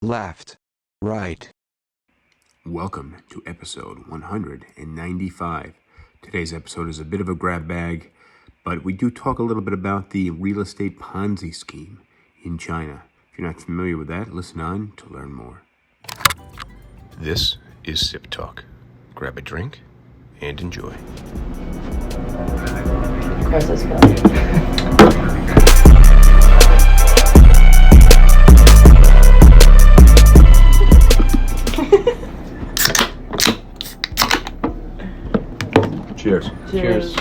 left, right. Welcome to episode 195. Today's episode is a bit of a grab bag, but we do talk a little bit about the real estate Ponzi scheme in China. If you're not familiar with that, listen on to learn more. This is SipTalk. Grab a drink and enjoy. Process failure. Cheers. Cheers.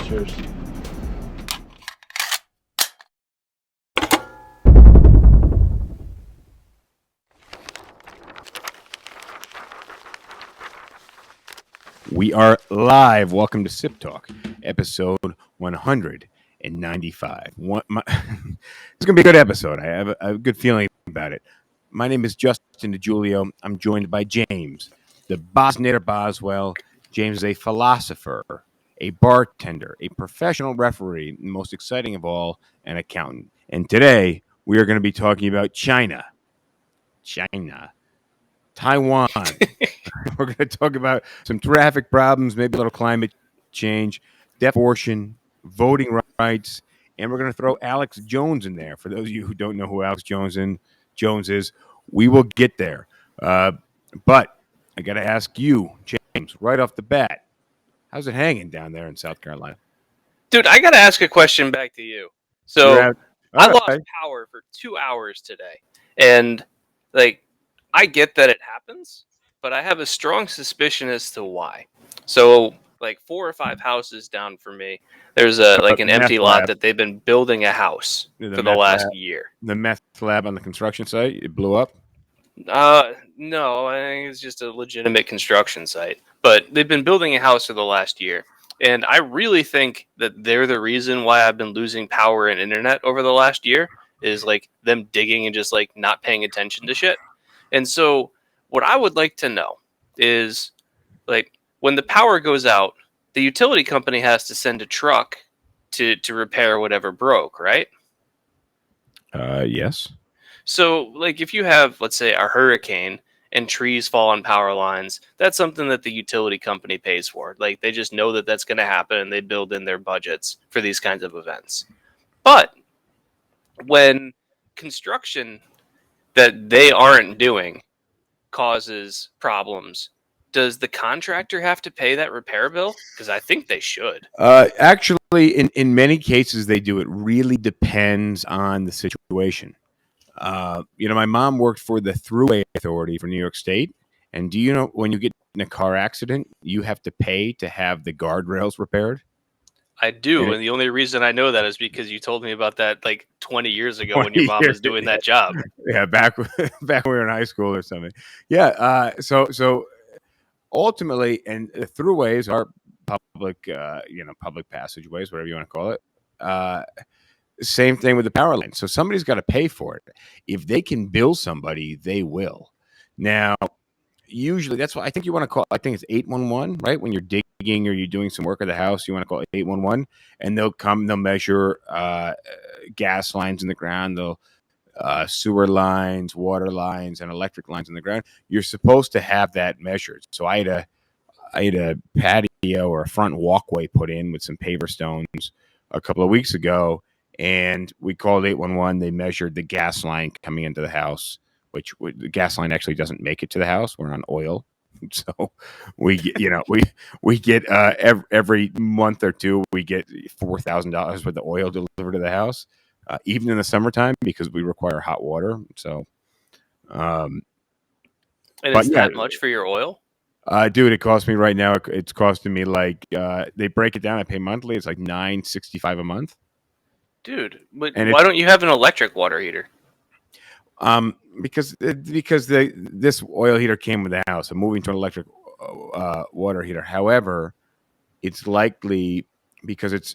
We are live. Welcome to SipTalk, episode 195. It's going to be a good episode. I have a good feeling about it. My name is Justin DiGiulio. I'm joined by James, the Bosnator Boswell. James is a philosopher, a bartender, a professional referee, and most exciting of all, an accountant. And today, we are going to be talking about China, Taiwan. We're going to talk about some traffic problems, maybe a little climate change, deaf abortion, voting rights, and we're going to throw Alex Jones in there. For those of you who don't know who Alex Jones is, we will get there. But I got to ask you, James, right off the bat, how's it hanging down there in South Carolina? Dude, I got to ask a question back to you. So I lost right. power for 2 hours today. And, I get that it happens, but I have a strong suspicion as to why. So, 4 or 5 houses down from me, there's an empty lot that they've been building a house for the last year. The meth lab on the construction site, it blew up? No, I think it's just a legitimate construction site. But they've been building a house for the last year. And I really think that they're the reason why I've been losing power and internet over the last year is them digging and just not paying attention to shit. And so what I would like to know is when the power goes out, the utility company has to send a truck to repair whatever broke, right? Yes. So if you have, let's say, a hurricane and trees fall on power lines, that's something that the utility company pays for. They just know that that's going to happen and they build in their budgets for these kinds of events. But when construction that they aren't doing causes problems, does the contractor have to pay that repair bill? Because I think they should. Actually, in many cases, they do. It really depends on the situation. My mom worked for the Thruway Authority for New York State. And do you know when you get in a car accident, you have to pay to have the guardrails repaired? I do. And the only reason I know that is because you told me about that 20 years ago when your mom was doing that job. Yeah, back when we were in high school or something. Yeah. So ultimately, and throughways are public, public passageways, whatever you want to call it. Same thing with the power line. So somebody's got to pay for it. If they can bill somebody, they will. Now, usually that's what I think you want to call. I think it's 811, right? When you're digging or you're doing some work at the house, you want to call it 811, and they'll measure gas lines in the ground, they'll sewer lines, water lines, and electric lines in the ground. You're supposed to have that measured. So I had a patio or a front walkway put in with some paver stones a couple of weeks ago, and we called 811. They measured the gas line coming into the house, which the gas line actually doesn't make it to the house. We're on oil. So we get every month or two, we get $4,000 worth of oil delivered to the house, even in the summertime, because we require hot water. So, and it's that much for your oil? Dude, it costs me right now. It's costing me they break it down. I pay monthly. It's $965 a month. Dude, but why don't you have an electric water heater? Because this oil heater came with the house. I'm moving to an electric water heater. However, it's likely because it's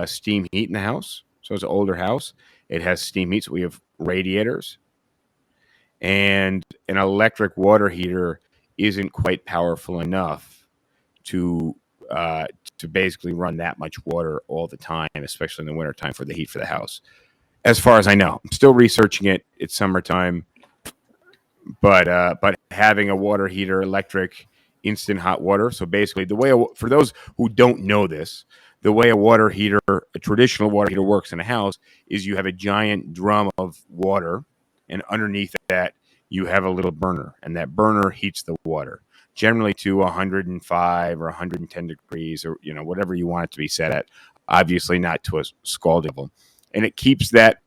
steam heat in the house. So it's an older house. It has steam heat. So we have radiators, and an electric water heater isn't quite powerful enough to basically run that much water all the time, especially in the wintertime for the heat for the house. As far as I know, I'm still researching it. It's summertime. but having a water heater, electric, instant hot water. So basically, for those who don't know this, the way a traditional water heater works in a house is you have a giant drum of water, and underneath that you have a little burner, and that burner heats the water generally to 105 or 110 degrees, or whatever you want it to be set at. Obviously, not to a scalding level, and it keeps that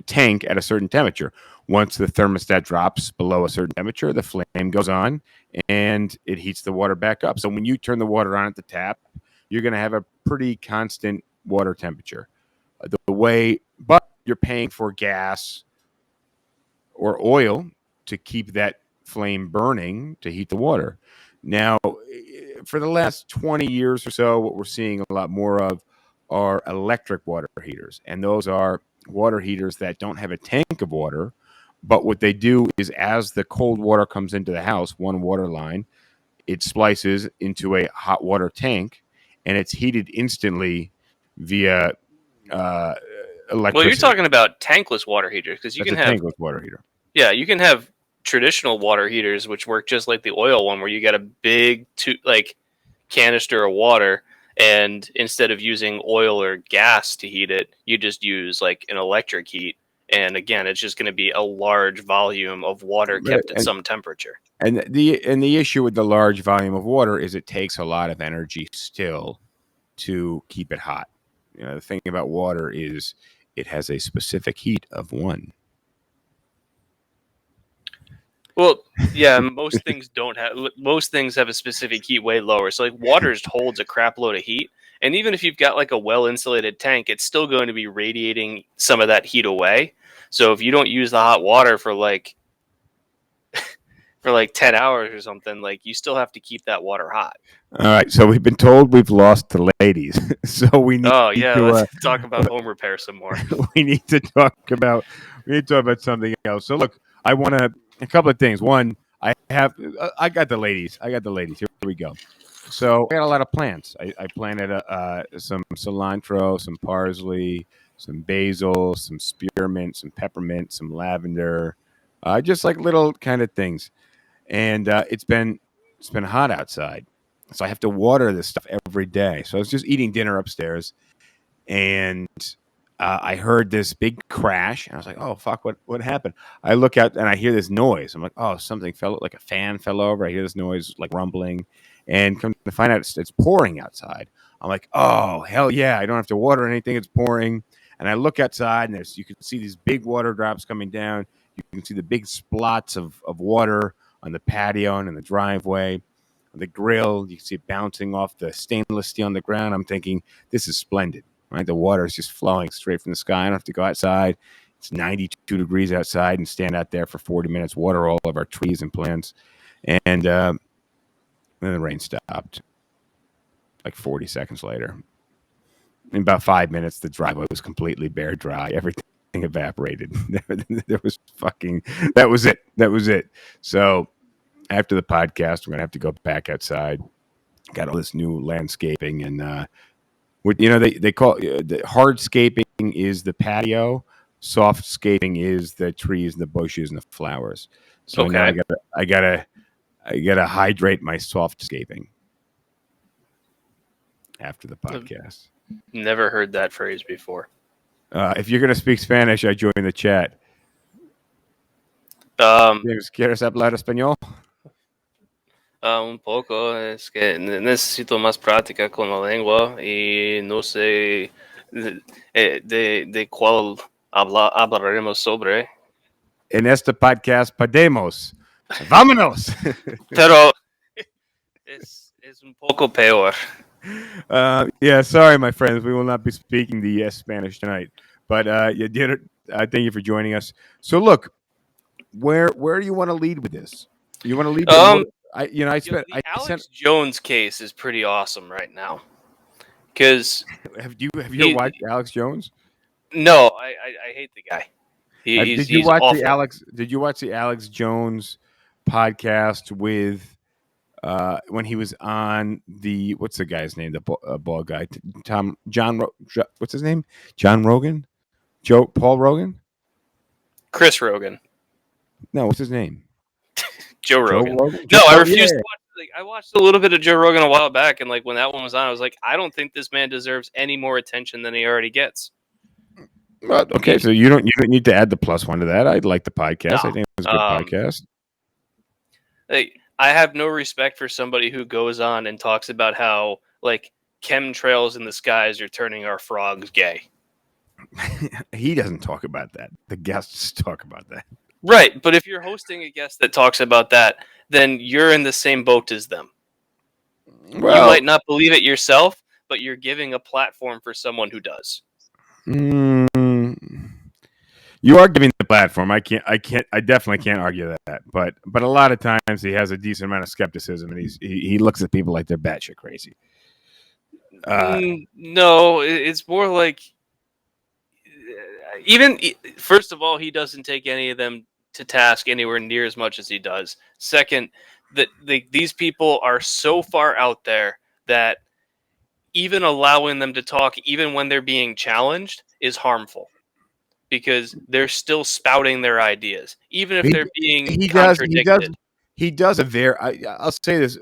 tank at a certain temperature. Once the thermostat drops below a certain temperature, the flame goes on and it heats the water back up. So when you turn the water on at the tap, you're going to have a pretty constant water temperature. But you're paying for gas or oil to keep that flame burning to heat the water. Now, for the last 20 years or so, what we're seeing a lot more of are electric water heaters. And those are water heaters that don't have a tank of water. But what they do is, as the cold water comes into the house, one water line, it splices into a hot water tank, and it's heated instantly via electricity. Well, you're talking about tankless water heaters, because you That's can a have tankless water heater. Yeah, you can have traditional water heaters which work just like the oil one, where you got a big canister of water, and instead of using oil or gas to heat it, you just use like an electric heat. And again, it's just going to be a large volume of water kept at some temperature. And the issue with the large volume of water is it takes a lot of energy still to keep it hot. The thing about water is it has a specific heat of 1. Well, yeah, most things have a specific heat way lower. So like water holds a crap load of heat, and even if you've got like a well insulated tank, it's still going to be radiating some of that heat away. So if you don't use the hot water for like 10 hours or something, like you still have to keep that water hot. All right, so we've been told we've lost the ladies, so we need. Let's talk about home repair some more. we need to talk about something else. So look, I want a couple of things. One, I got the ladies. Here we go. So I got a lot of plants. I planted some cilantro, some parsley, some basil, some spearmint, some peppermint, some lavender, just like little kind of things. And it's been hot outside, so I have to water this stuff every day. So I was just eating dinner upstairs, and I heard this big crash, and I was like, "Oh fuck, what happened?" I look out and I hear this noise. I'm like, "Oh, something like a fan fell over." I hear this noise like rumbling, and come to find out it's pouring outside. I'm like, "Oh hell yeah! I don't have to water anything. It's pouring." And I look outside, and you can see these big water drops coming down. You can see the big splots of water on the patio and in the driveway, on the grill. You can see it bouncing off the stainless steel on the ground. I'm thinking, this is splendid. Right, the water is just flowing straight from the sky. I don't have to go outside. It's 92 degrees outside and stand out there for 40 minutes, water all of our trees and plants. And then the rain stopped like 40 seconds later. In about 5 minutes, the driveway was completely bare dry. Everything evaporated. There was that was it. That was it. So after the podcast, we're going to have to go back outside. Got all this new landscaping, and they call the hardscaping is the patio, soft scaping is the trees and the bushes and the flowers. So now I gotta hydrate my soft scaping after the podcast. Never heard that phrase before. If you're gonna speak Spanish, I join the chat. ¿Quieres hablar español? Un poco, es que necesito más práctica con la lengua y no sé de cuál hablaremos sobre. En este podcast podemos. ¡Vámonos! Pero es un poco peor. Yeah, sorry, my friends. We will not be speaking the Spanish tonight. But you did it. Thank you for joining us. So look, where do you want to lead with this? You want to lead with the Alex Jones case is pretty awesome right now. Because have you watched Alex Jones? No, I hate the guy. Did you watch the Alex Jones podcast with when he was on the what's the guy's name, the bald guy, what's his name? John Rogan? Paul Rogan? Chris Rogan. No, what's his name? Joe Joe Rogan. Rogan? No, I Oh, refuse yeah. to watch. Like, I watched a little bit of Joe Rogan a while back, and like when that one was on, I was like, I don't think this man deserves any more attention than he already gets. Well, okay, so you don't need to add the +1 to that. I like the podcast. I No. think it's a good podcast. Like, I have no respect for somebody who goes on and talks about how like chemtrails in the skies are turning our frogs gay. He doesn't talk about that. The guests talk about that. Right, but if you're hosting a guest that talks about that, then you're in the same boat as them. Well, You might not believe it yourself, but you're giving a platform for someone who does. you are giving the platform. I definitely can't argue that. But a lot of times he has a decent amount of skepticism, and he looks at people like they're batshit crazy. No, it's more like first of all, he doesn't take any of them to task anywhere near as much as he does. Second, that these people are so far out there that even allowing them to talk, even when they're being challenged, is harmful because they're still spouting their ideas, even if they're being contradicted. He does a very. I'll say this.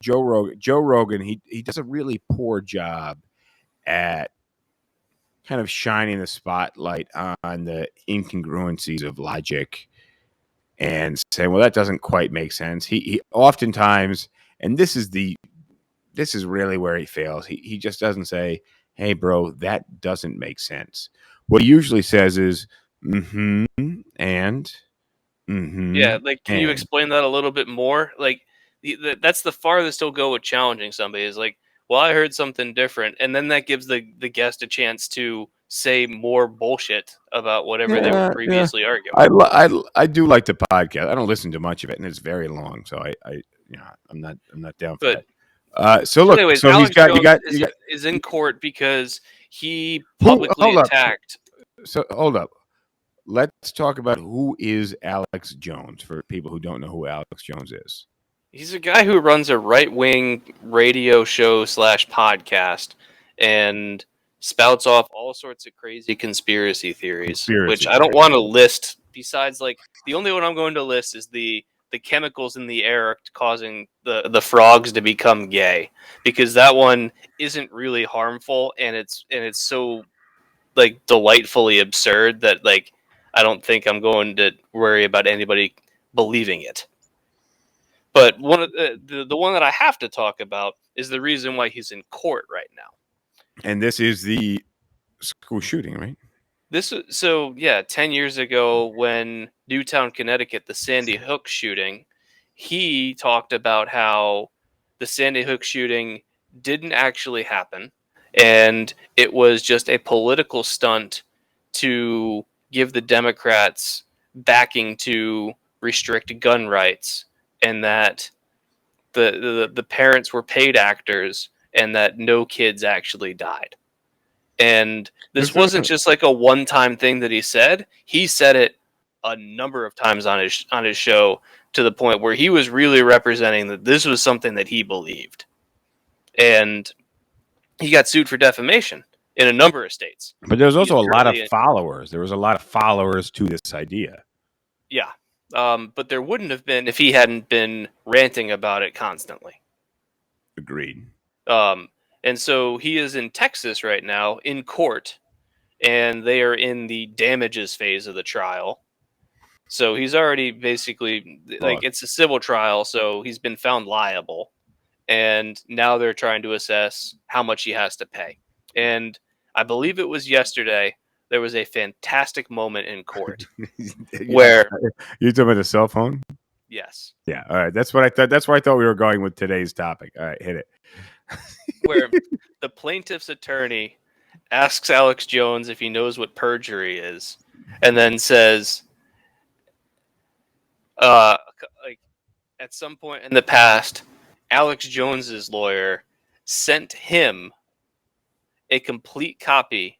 Joe Rogan. He does a really poor job at kind of shining the spotlight on the incongruencies of logic and saying, well, that doesn't quite make sense. He oftentimes, and this is really where he fails. He just doesn't say, hey, bro, that doesn't make sense. What he usually says is, and, Yeah, like, can you explain that a little bit more? Like, that's the farthest he'll go with challenging somebody is like, well, I heard something different. And then that gives the guest a chance to say more bullshit about whatever they were previously arguing. I do like the podcast. I don't listen to much of it, and it's very long, so I'm not down for that. So look, anyways, so Alex Jones is in court because he publicly attacked. So hold up. Let's talk about who is Alex Jones for people who don't know who Alex Jones is. He's a guy who runs a right-wing radio show / podcast and spouts off all sorts of crazy conspiracy theories, which I don't want to list. Besides, like, the only one I'm going to list is the chemicals in the air causing the frogs to become gay, because that one isn't really harmful, and it's so like delightfully absurd that like I don't think I'm going to worry about anybody believing it. But one of the one that I have to talk about is the reason why he's in court right now. And this is the school shooting, right? 10 years ago when Newtown, Connecticut, the Sandy Hook shooting, he talked about how the Sandy Hook shooting didn't actually happen, and it was just a political stunt to give the Democrats backing to restrict gun rights, and that the parents were paid actors, and that no kids actually died. And this wasn't just like a one-time thing that he said. He said it a number of times on his show, to the point where he was really representing that this was something that he believed. And he got sued for defamation in a number of states. But there's also a lot of followers. There was a lot of followers to this idea. Yeah. But there wouldn't have been if he hadn't been ranting about it constantly. Agreed. And so he is in Texas right now in court, and they are in the damages phase of the trial. So he's already basically, like, it's a civil trial, so he's been found liable. And now they're trying to assess how much he has to pay. And I believe it was yesterday, there was a fantastic moment in court where... You're talking about the cell phone? Yes. Yeah, all right. That's what I thought. That's where I thought we were going with today's topic. All right, hit it. Where the plaintiff's attorney asks Alex Jones if he knows what perjury is, and then says, like, at some point in the past, Alex Jones's lawyer sent him a complete copy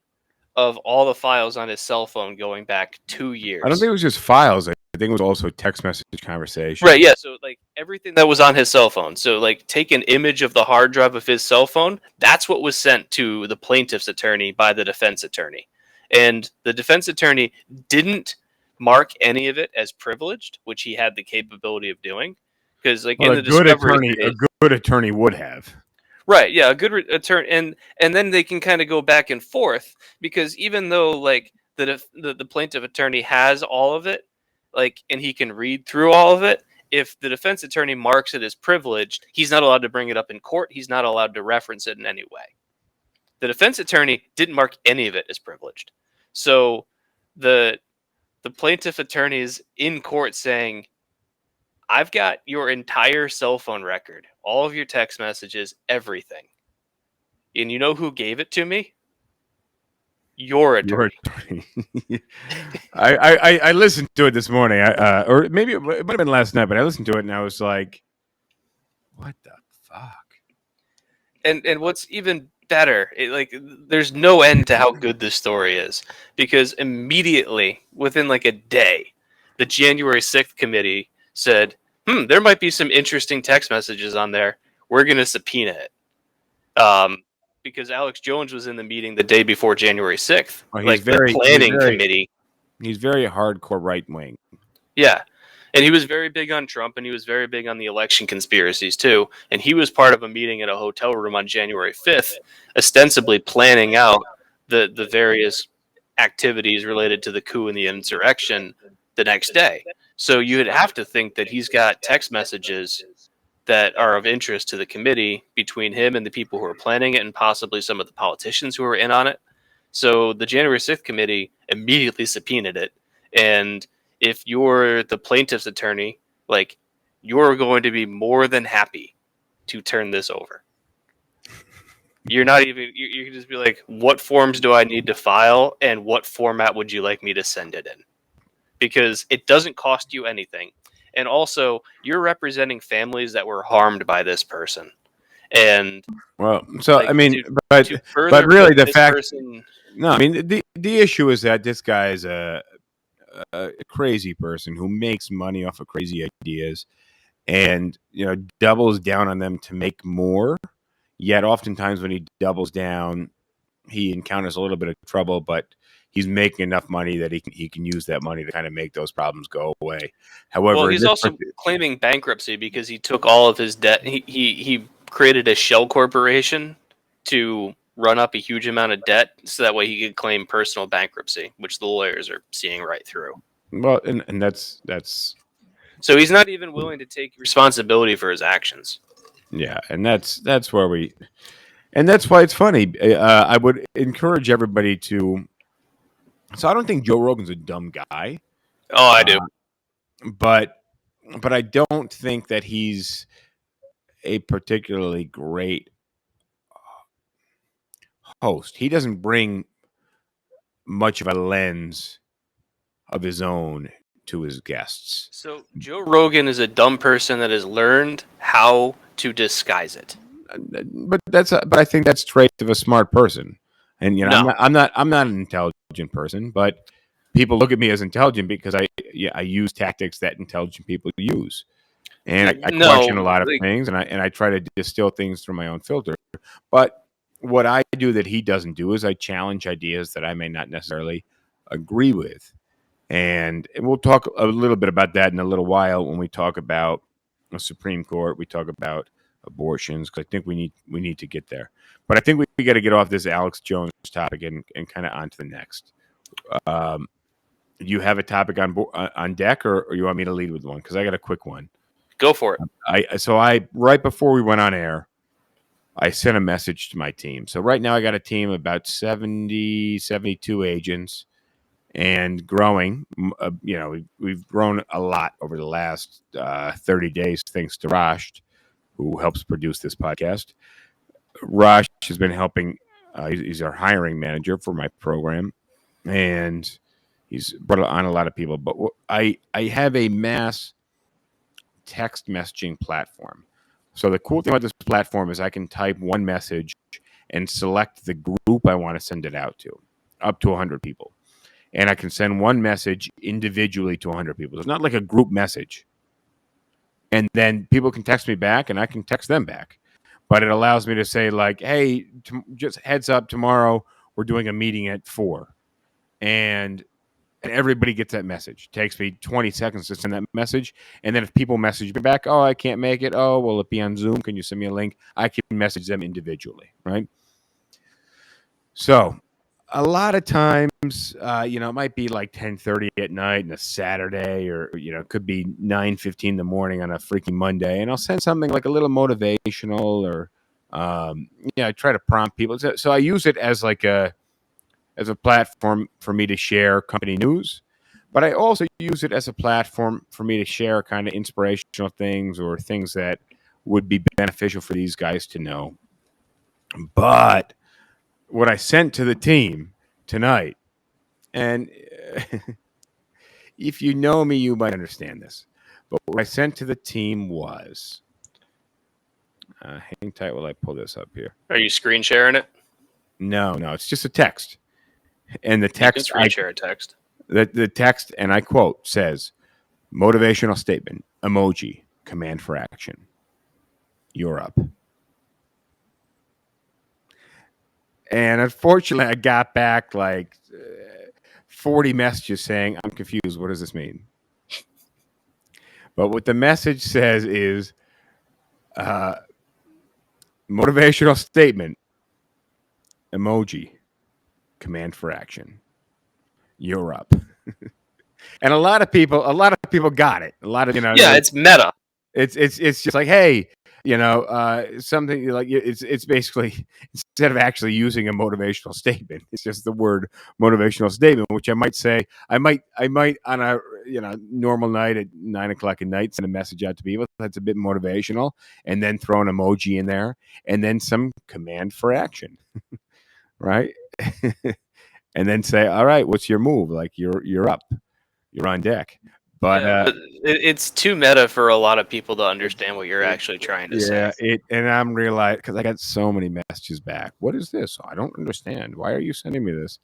of all the files on his cell phone going back 2 years. I don't think it was just files. I think it was also text message conversation. Right, yeah. So, like, everything that was on his cell phone. So, like, take an image of the hard drive of his cell phone. That's what was sent to the plaintiff's attorney by the defense attorney. And the defense attorney didn't mark any of it as privileged, which he had the capability of doing. Because like Well, in the discovery stage, a good attorney would have. right? Yeah, a good attorney, and then they can kind of go back and forth because even though like the plaintiff attorney has all of it, like, and he can read through all of it. If the defense attorney marks it as privileged, he's not allowed to bring it up in court. He's not allowed to reference it in any way. The defense attorney didn't mark any of it as privileged, so the plaintiff attorney is in court saying, I've got your entire cell phone record, all of your text messages, everything. And you know who gave it to me? Your Your attorney. attorney. I listened to it this morning, or maybe it might have been last night, but I listened to it and I was like, "What the fuck?" And what's even better, there's no end to how good this story is, because immediately within like a day, the January 6th committee said, there might be some interesting text messages on there. We're going to subpoena it. Because Alex Jones was in the meeting the day before January 6th. Oh, The planning committee. He's very hardcore right wing. Yeah. And he was very big on Trump, and he was very big on the election conspiracies too. And he was part of a meeting in a hotel room on January 5th, ostensibly planning out the various activities related to the coup and the insurrection the next day. So you would have to think that he's got text messages that are of interest to the committee between him and the people who are planning it, and possibly some of the politicians who are in on it. So the January 6th committee immediately subpoenaed it. And if you're the plaintiff's attorney, like, you're going to be more than happy to turn this over. You're not even, you can just be like, what forms do I need to file, and what format would you like me to send it in? Because it doesn't cost you anything. And also, you're representing families that were harmed by this person. And well, so like, I mean, to but further really, put the this fact. person, No, I mean the issue is that this guy is a crazy person who makes money off of crazy ideas, and doubles down on them to make more. Yet, oftentimes when he doubles down, he encounters a little bit of trouble, but he's making enough money that he can use that money to kind of make those problems go away. However, well, he's also claiming bankruptcy because he took all of his debt. He created a shell corporation to run up a huge amount of debt, so that way he could claim personal bankruptcy, which the lawyers are seeing right through. well, and that's So he's not even willing to take responsibility for his actions. yeah, and that's where and that's why it's funny. I would encourage everybody to. So I don't think Joe Rogan's a dumb guy. Oh, I do. But I don't think that he's a particularly great host. He doesn't bring much of a lens of his own to his guests. So Joe Rogan is a dumb person that has learned how to disguise it. But I think that's trait of a smart person. And No. I'm not an intelligent person, but people look at me as intelligent because I use tactics that intelligent people use. And I question a lot of things, and I try to distill things through my own filter. But what I do that he doesn't do is I challenge ideas that I may not necessarily agree with. And we'll talk a little bit about that in a little while when we talk about the Supreme Court. We talk about abortions, because I think we need to get there. But I think we got to get off this Alex Jones topic and kind of on to the next. Do you have a topic on deck, or you want me to lead with one? Because I got a quick one. Go for it. I right before we went on air, I sent a message to my team. So right now I got a team of about 70, 72 agents, and growing. We've grown a lot over the last 30 days, thanks to Raj, who helps produce this podcast. Raj has been helping. He's our hiring manager for my program, and he's brought on a lot of people. But I have a mass text messaging platform. So the cool thing about this platform is I can type one message and select the group I want to send it out to, up to 100 people. And I can send one message individually to 100 people. So it's not like a group message. And then people can text me back, and I can text them back. But it allows me to say, like, hey, just heads up, tomorrow we're doing a meeting at 4. And and everybody gets that message. It takes me 20 seconds to send that message. And then if people message me back, oh, I can't make it. Oh, will it be on Zoom? Can you send me a link? I can message them individually, right? So a lot of times, it might be like 10:30 at night on a Saturday, or it could be 9:15 in the morning on a freaking Monday, and I'll send something like a little motivational, or I try to prompt people. So I use it as a platform for me to share company news, but I also use it as a platform for me to share kind of inspirational things, or things that would be beneficial for these guys to know. But what I sent to the team tonight, and if you know me, you might understand this, but what I sent to the team was, hang tight while I pull this up here. Are you screen sharing it? No, it's just a text. And the You can text, screen share a text. the text, and I quote, says, motivational statement, emoji, command for action. You're up. And unfortunately, I got back like 40 messages saying, I'm confused. What does this mean? But what the message says is, motivational statement, emoji, command for action. You're up. And a lot of people got it. A lot of Yeah, it's meta. It's just like, hey, something like, it's basically, instead of actually using a motivational statement, it's just the word motivational statement, which I might on a normal night at 9:00 at night send a message out to people that's a bit motivational, and then throw an emoji in there, and then some command for action, right? And then say, all right, what's your move? Like, you're up, you're on deck. But But it's too meta for a lot of people to understand what you're actually trying to say. and I'm realizing, because I got so many messages back. What is this? I don't understand. Why are you sending me this?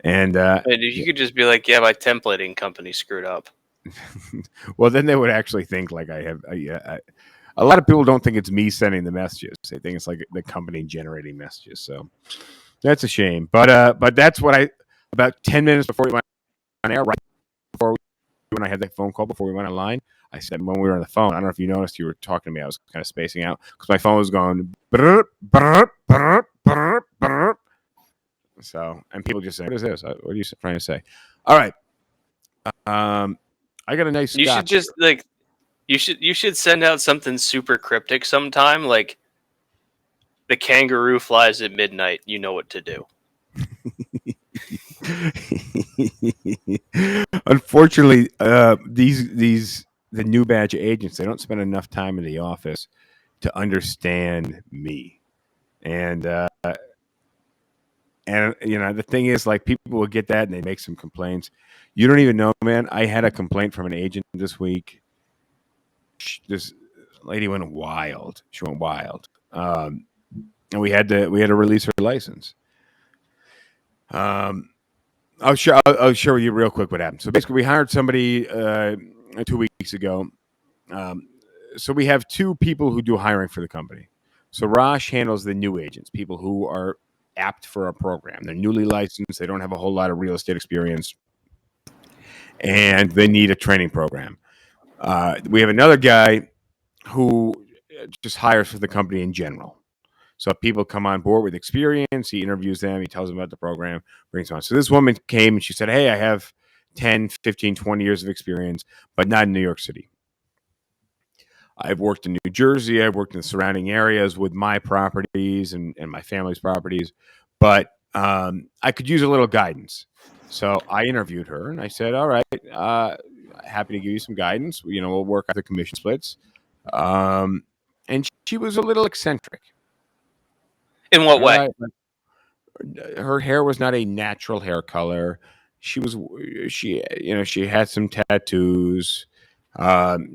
And And you could just be like, yeah, my templating company screwed up. well, then they would actually think like I have. A lot of people don't think it's me sending the messages. They think it's like the company generating messages. So that's a shame. But that's what about 10 minutes before we went on air, right before when I had that phone call before we went online, I said, when we were on the phone, I don't know if you noticed, you were talking to me. I was kind of spacing out because my phone was going. So, and people just say, what is this? What are you trying to say? All right. I got a nice. You should just here. you should send out something super cryptic sometime, like the kangaroo flies at midnight. You know what to do. Unfortunately, the new batch of agents, they don't spend enough time in the office to understand me, and the thing is, like, people will get that and they make some complaints. You don't even know, man. I had a complaint from an agent this week. This lady went wild. She went wild, and we had to release her license. I'll share with you real quick what happened. So basically, we hired somebody 2 weeks ago. So we have two people who do hiring for the company. So Rosh handles the new agents, people who are apt for our program. They're newly licensed. They don't have a whole lot of real estate experience, and they need a training program. We have another guy who just hires for the company in general. So people come on board with experience. He interviews them. He tells them about the program, brings them on. So this woman came and she said, hey, I have 10, 15, 20 years of experience, but not in New York City. I've worked in New Jersey. I've worked in the surrounding areas with my properties and my family's properties, but I could use a little guidance. So I interviewed her and I said, all right, happy to give you some guidance. We'll work out the commission splits. And she was a little eccentric. In what way? Her hair was not a natural hair color. She had some tattoos.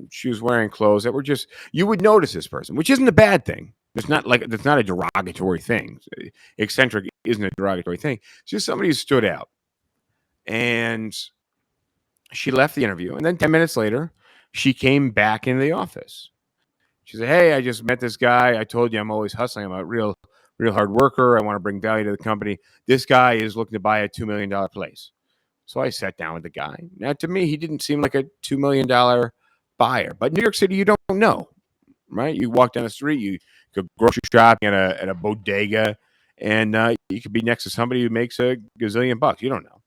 She was wearing clothes that were just, you would notice this person, which isn't a bad thing. It's not a derogatory thing. Eccentric isn't a derogatory thing. It's just somebody who stood out. And she left the interview. And then 10 minutes later, she came back into the office. She said, hey, I just met this guy. I told you I'm always hustling. I'm a real hard worker. I want to bring value to the company. This guy is looking to buy a $2 million place. So I sat down with the guy. Now, to me, he didn't seem like a $2 million buyer. But New York City, you don't know, right? You walk down the street, you go grocery shopping at a bodega, and you could be next to somebody who makes a gazillion bucks. You don't know.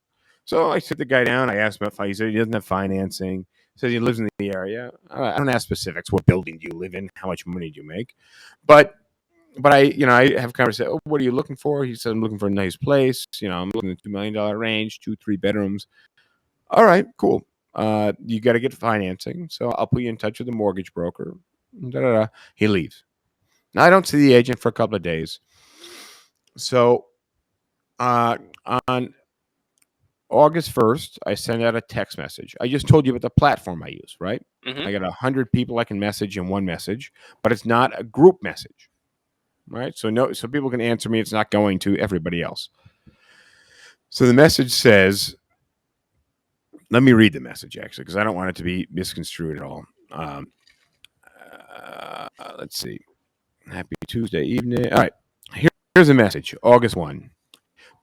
So I sit the guy down. I asked him if he said he doesn't have financing. He says he lives in the area. I don't ask specifics. What building do you live in? How much money do you make? But I have a conversation. Oh, what are you looking for? He said, I'm looking for a nice place. I'm looking at $2 million range, 2-3 bedrooms. All right, cool. You got to get financing. So I'll put you in touch with the mortgage broker. Da-da-da. He leaves. Now I don't see the agent for a couple of days. So on August 1st, I send out a text message. I just told you about the platform I use, right? Mhm. I got 100 people I can message in one message, but it's not a group message, right? So people can answer me. It's not going to everybody else. So the message says, let me read the message actually, because I don't want it to be misconstrued at all. Let's see. Happy Tuesday evening. All right. Here's a message. August 1.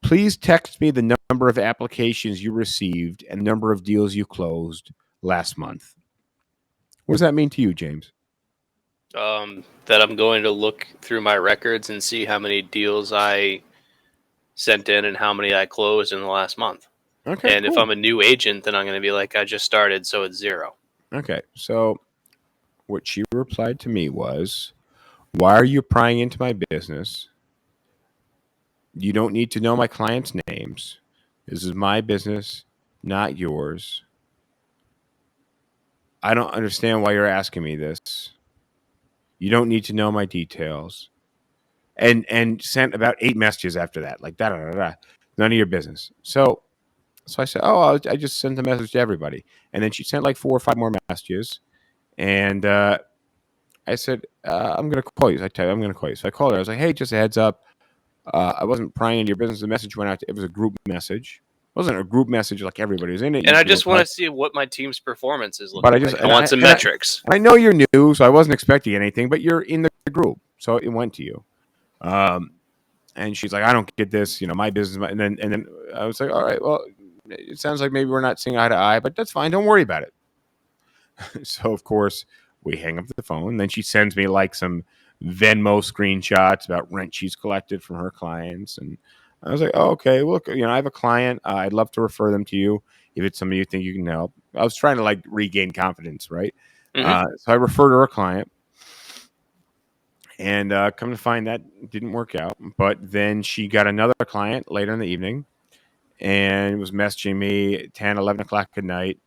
Please text me the number of applications you received and the number of deals you closed last month. What does that mean to you, James? That I'm going to look through my records and see how many deals I sent in and how many I closed in the last month. Okay, And cool. if I'm a new agent, then I'm going to be like, I just started, so it's 0. Okay, so what she replied to me was, why are you prying into my business? You don't need to know my clients' names. This is my business, not yours. I don't understand why you're asking me this. You don't need to know my details. And sent about 8 messages after that, like da da da da. None of your business. So I said, oh, I just sent the message to everybody. And then she sent like 4 or 5 more messages. And I said, I'm going to call you. I tell you, I'm going to call you. So I called her. I was like, hey, just a heads up. I wasn't prying into your business. The message went out. It was a group message. It wasn't a group message like everybody was in it. And I just want to see what my team's performance is But looking like. I want some metrics. I know you're new, so I wasn't expecting anything, but you're in the group. So it went to you. And she's like, I don't get this, my business. And then I was like, all right, well, it sounds like maybe we're not seeing eye to eye, but that's fine. Don't worry about it. So, of course, we hang up the phone. Then she sends me like some Venmo screenshots about rent she's collected from her clients. And I was like, oh, okay, look, I have a client. I'd love to refer them to you if it's somebody you think you can help. I was trying to like regain confidence, right? Mm-hmm. So I referred her a client. And come to find that didn't work out. But then she got another client later in the evening and was messaging me at 10, 11 o'clock at night.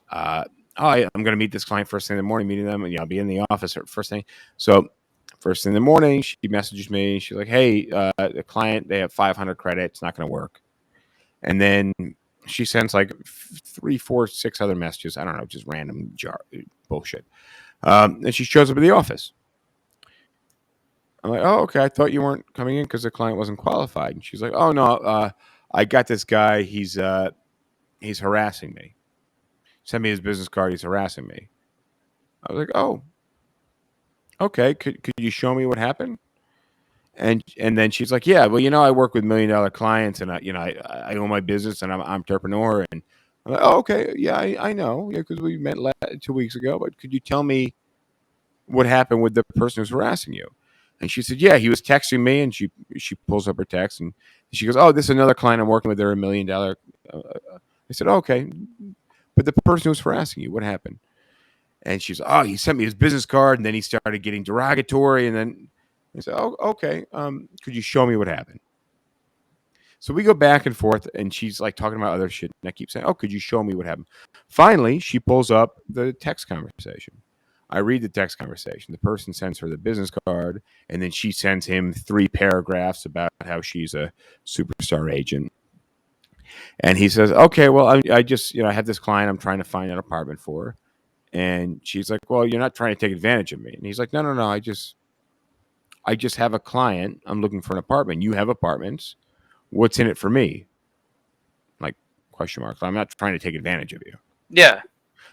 I'm going to meet this client first thing in the morning, meeting them, and I'll be in the office first thing. So first thing in the morning, she messages me. She's like, hey, the client, they have 500 credit. It's not going to work. And then she sends like 3, 4, 6 other messages. I don't know, just random bullshit. And she shows up at the office. I'm like, oh, okay. I thought you weren't coming in because the client wasn't qualified. And she's like, oh no, I got this guy. He's harassing me. Send me his business card. He's harassing me. I was like, oh, okay. Could you show me what happened? And then she's like, yeah, well, I work with $1 million clients, and I own my business, and I'm an entrepreneur. And I'm like, oh, okay, yeah, I know, yeah, because we met 2 weeks ago. But could you tell me what happened with the person who's harassing you? And she said, yeah, he was texting me, and she pulls up her text, and she goes, oh, this is another client I'm working with. They're $1 million. I said, oh, okay, but the person who's harassing you, what happened? And she's, oh, he sent me his business card, and then he started getting derogatory, and then I said, oh, okay, could you show me what happened? So we go back and forth, and she's like talking about other shit, and I keep saying, oh, could you show me what happened? Finally, she pulls up the text conversation. I read the text conversation. The person sends her the business card, and then she sends him 3 paragraphs about how she's a superstar agent. And he says, okay, well, I just, I have this client I'm trying to find an apartment for. And she's like, well, you're not trying to take advantage of me. And he's like, no, I just have a client. I'm looking for an apartment. You have apartments. What's in it for me? Like, question mark. I'm not trying to take advantage of you. Yeah.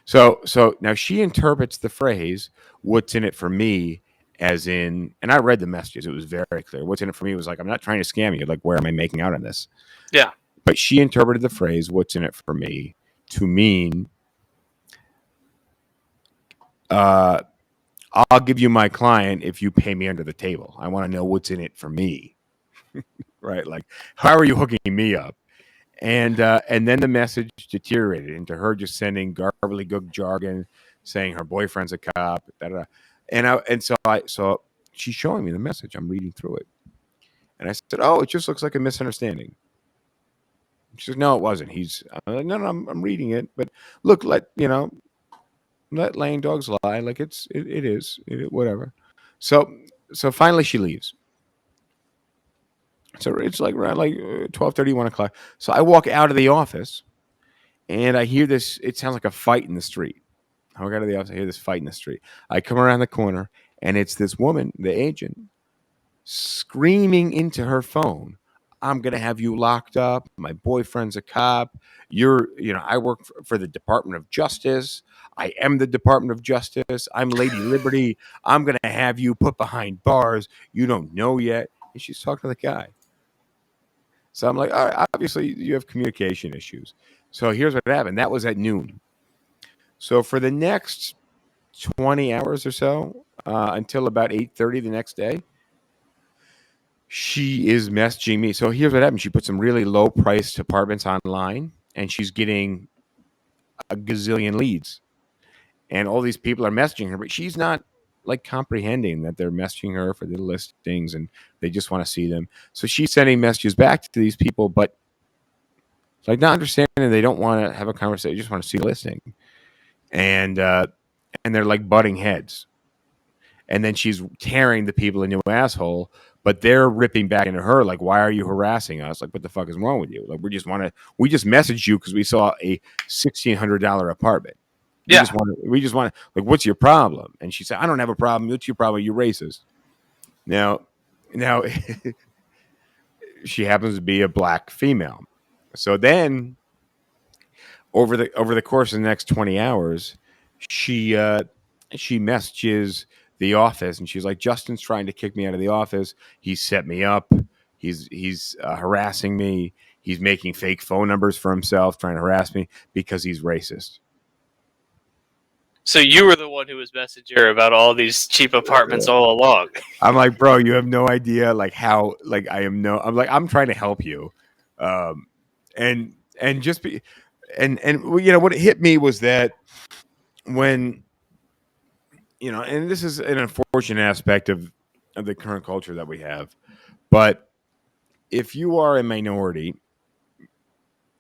So now she interprets the phrase, what's in it for me, as in, and I read the messages. It was very clear. What's in it for me was like, I'm not trying to scam you. Like, where am I making out on this? Yeah. But she interpreted the phrase "what's in it for me" to mean, I'll give you my client if you pay me under the table. I want to know what's in it for me, right? Like, how are you hooking me up? And then the message deteriorated into her just sending gobbledygook jargon, saying her boyfriend's a cop, da, da, da. So she's showing me the message. I'm reading through it, and I said, "Oh, it just looks like a misunderstanding." She says, "No, it wasn't." I'm like, no, I'm reading it, but look, let laying dogs lie. Like it is, whatever. So so finally she leaves. So it's like around like 12:30, 1 o'clock. So I walk out of the office and I hear this. It sounds like a fight in the street. I walk out of the office. I hear this fight in the street. I come around the corner and it's this woman, the agent, screaming into her phone, "I'm going to have you locked up. My boyfriend's a cop. I work for the Department of Justice. I am the Department of Justice. I'm Lady Liberty. I'm going to have you put behind bars. You don't know yet." And she's talking to the guy. So I'm like, all right, obviously you have communication issues. So here's what happened. That was at noon. So for the next 20 hours or so, until about 8:30 the next day, she is messaging me. So here's what happened. She put some really low priced apartments online and she's getting a gazillion leads. And all these people are messaging her, but she's not like comprehending that they're messaging her for the listings and they just want to see them. So she's sending messages back to these people, but like not understanding they don't want to have a conversation, they just want to see the listing. And they're like butting heads. And then she's tearing the people a new asshole, but they're ripping back into her like, "Why are you harassing us? Like, what the fuck is wrong with you? Like, we just messaged you because we saw a $1,600 apartment. Yeah. We just want to, like, what's your problem?" And she said, "I don't have a problem. What's your problem? You're racist." Now, she happens to be a black female. So then over the course of the next 20 hours, she messages the office and she's like, "Justin's trying to kick me out of the office. He set me up. He's harassing me. He's making fake phone numbers for himself, trying to harass me because he's racist." So you were the one who was messaging her about all these cheap apartments all along. I'm like, "Bro, you have no idea like how like I'm like, I'm trying to help you." And just be and what hit me was that when and this is an unfortunate aspect of the current culture that we have, but if you are a minority,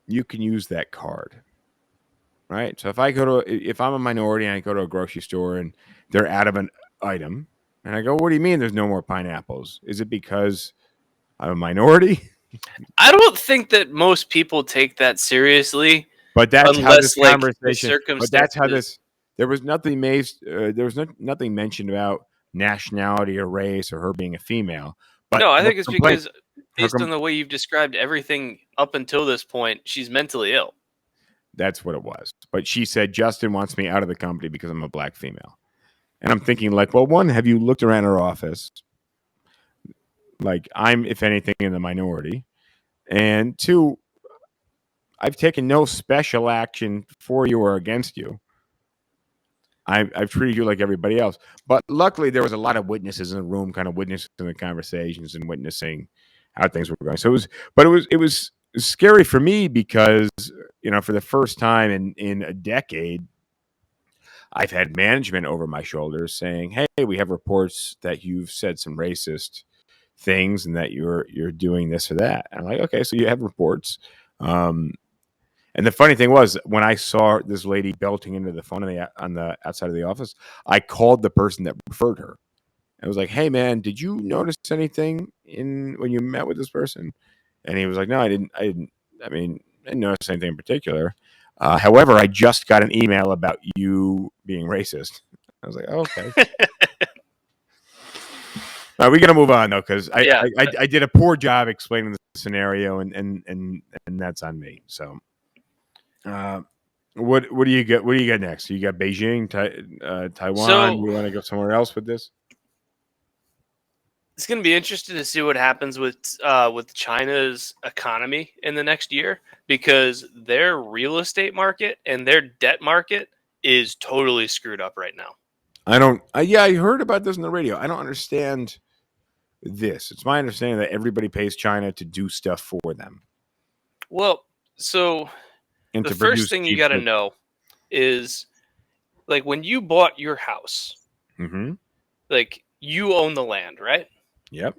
you can use that card, right? So if I'm a minority and I go to a grocery store and they're out of an item, and I go, "What do you mean there's no more pineapples? Is it because I'm a minority?" I don't think that most people take that seriously, But that's how this unless like the conversation. But that's how circumstances. there was nothing nothing mentioned about nationality or race or her being a female. But No, I her think it's complaint, because her based on com- the way you've described everything up until this point, she's mentally ill. that's what it was. But she said Justin wants me out of the company because I'm a black female, and I'm thinking like, well, one, have you looked around her office? Like, I'm, if anything, in the minority, and two, I've taken no special action for you or against you. I've treated you like everybody else. But luckily, there was a lot of witnesses in the room, kind of witnessing the conversations and witnessing how things were going. So it was scary for me because for the first time in a decade, I've had management over my shoulders saying, "Hey, we have reports that you've said some racist things and that you're doing this or that." And I'm like, "Okay, so you have reports." Um, and the funny thing was, when I saw this lady belting into the phone on the outside of the office, I called the person that referred her. I was like, "Hey, man, did you notice anything in when you met with this person?" And he was like, "No, I didn't. I didn't. I mean, I didn't notice anything in particular. However, I just got an email about you being racist." I was like, oh, "Okay." We got to move on though, because Yeah. I did a poor job explaining the scenario, and that's on me. So. What do you get? What do you got next? You got Beijing, Taiwan. So You want to go somewhere else with this? It's going to be interesting to see what happens with China's economy in the next year, because their real estate market and their debt market is totally screwed up right now. I don't. Yeah, I heard about this on the radio. I don't understand this. It's my understanding that everybody pays China to do stuff for them Well, so and the to first produce thing you cheap got to goods. know is, like, when you bought your house, Mm-hmm. like, you own the land, right? Yep.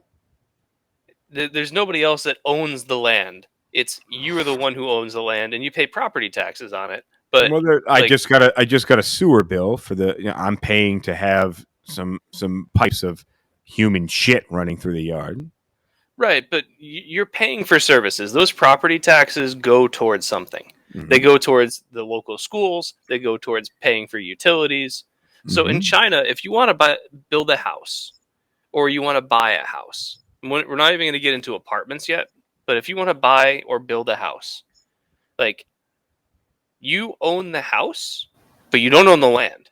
There's nobody else that owns the land. It's you are the one who owns the land, and you pay property taxes on it. But Well, I just got a sewer bill for the. I'm paying to have some pipes of human shit running through the yard. right, but you're paying for services. Those property taxes go towards something. Mm-hmm. They go towards the local schools. They go towards paying for utilities. So in Mhm. China, if you want to build a house, or you want to buy a house, we're not even going to get into apartments yet. But if you want to buy or build a house, like, you own the house, but you don't own the land.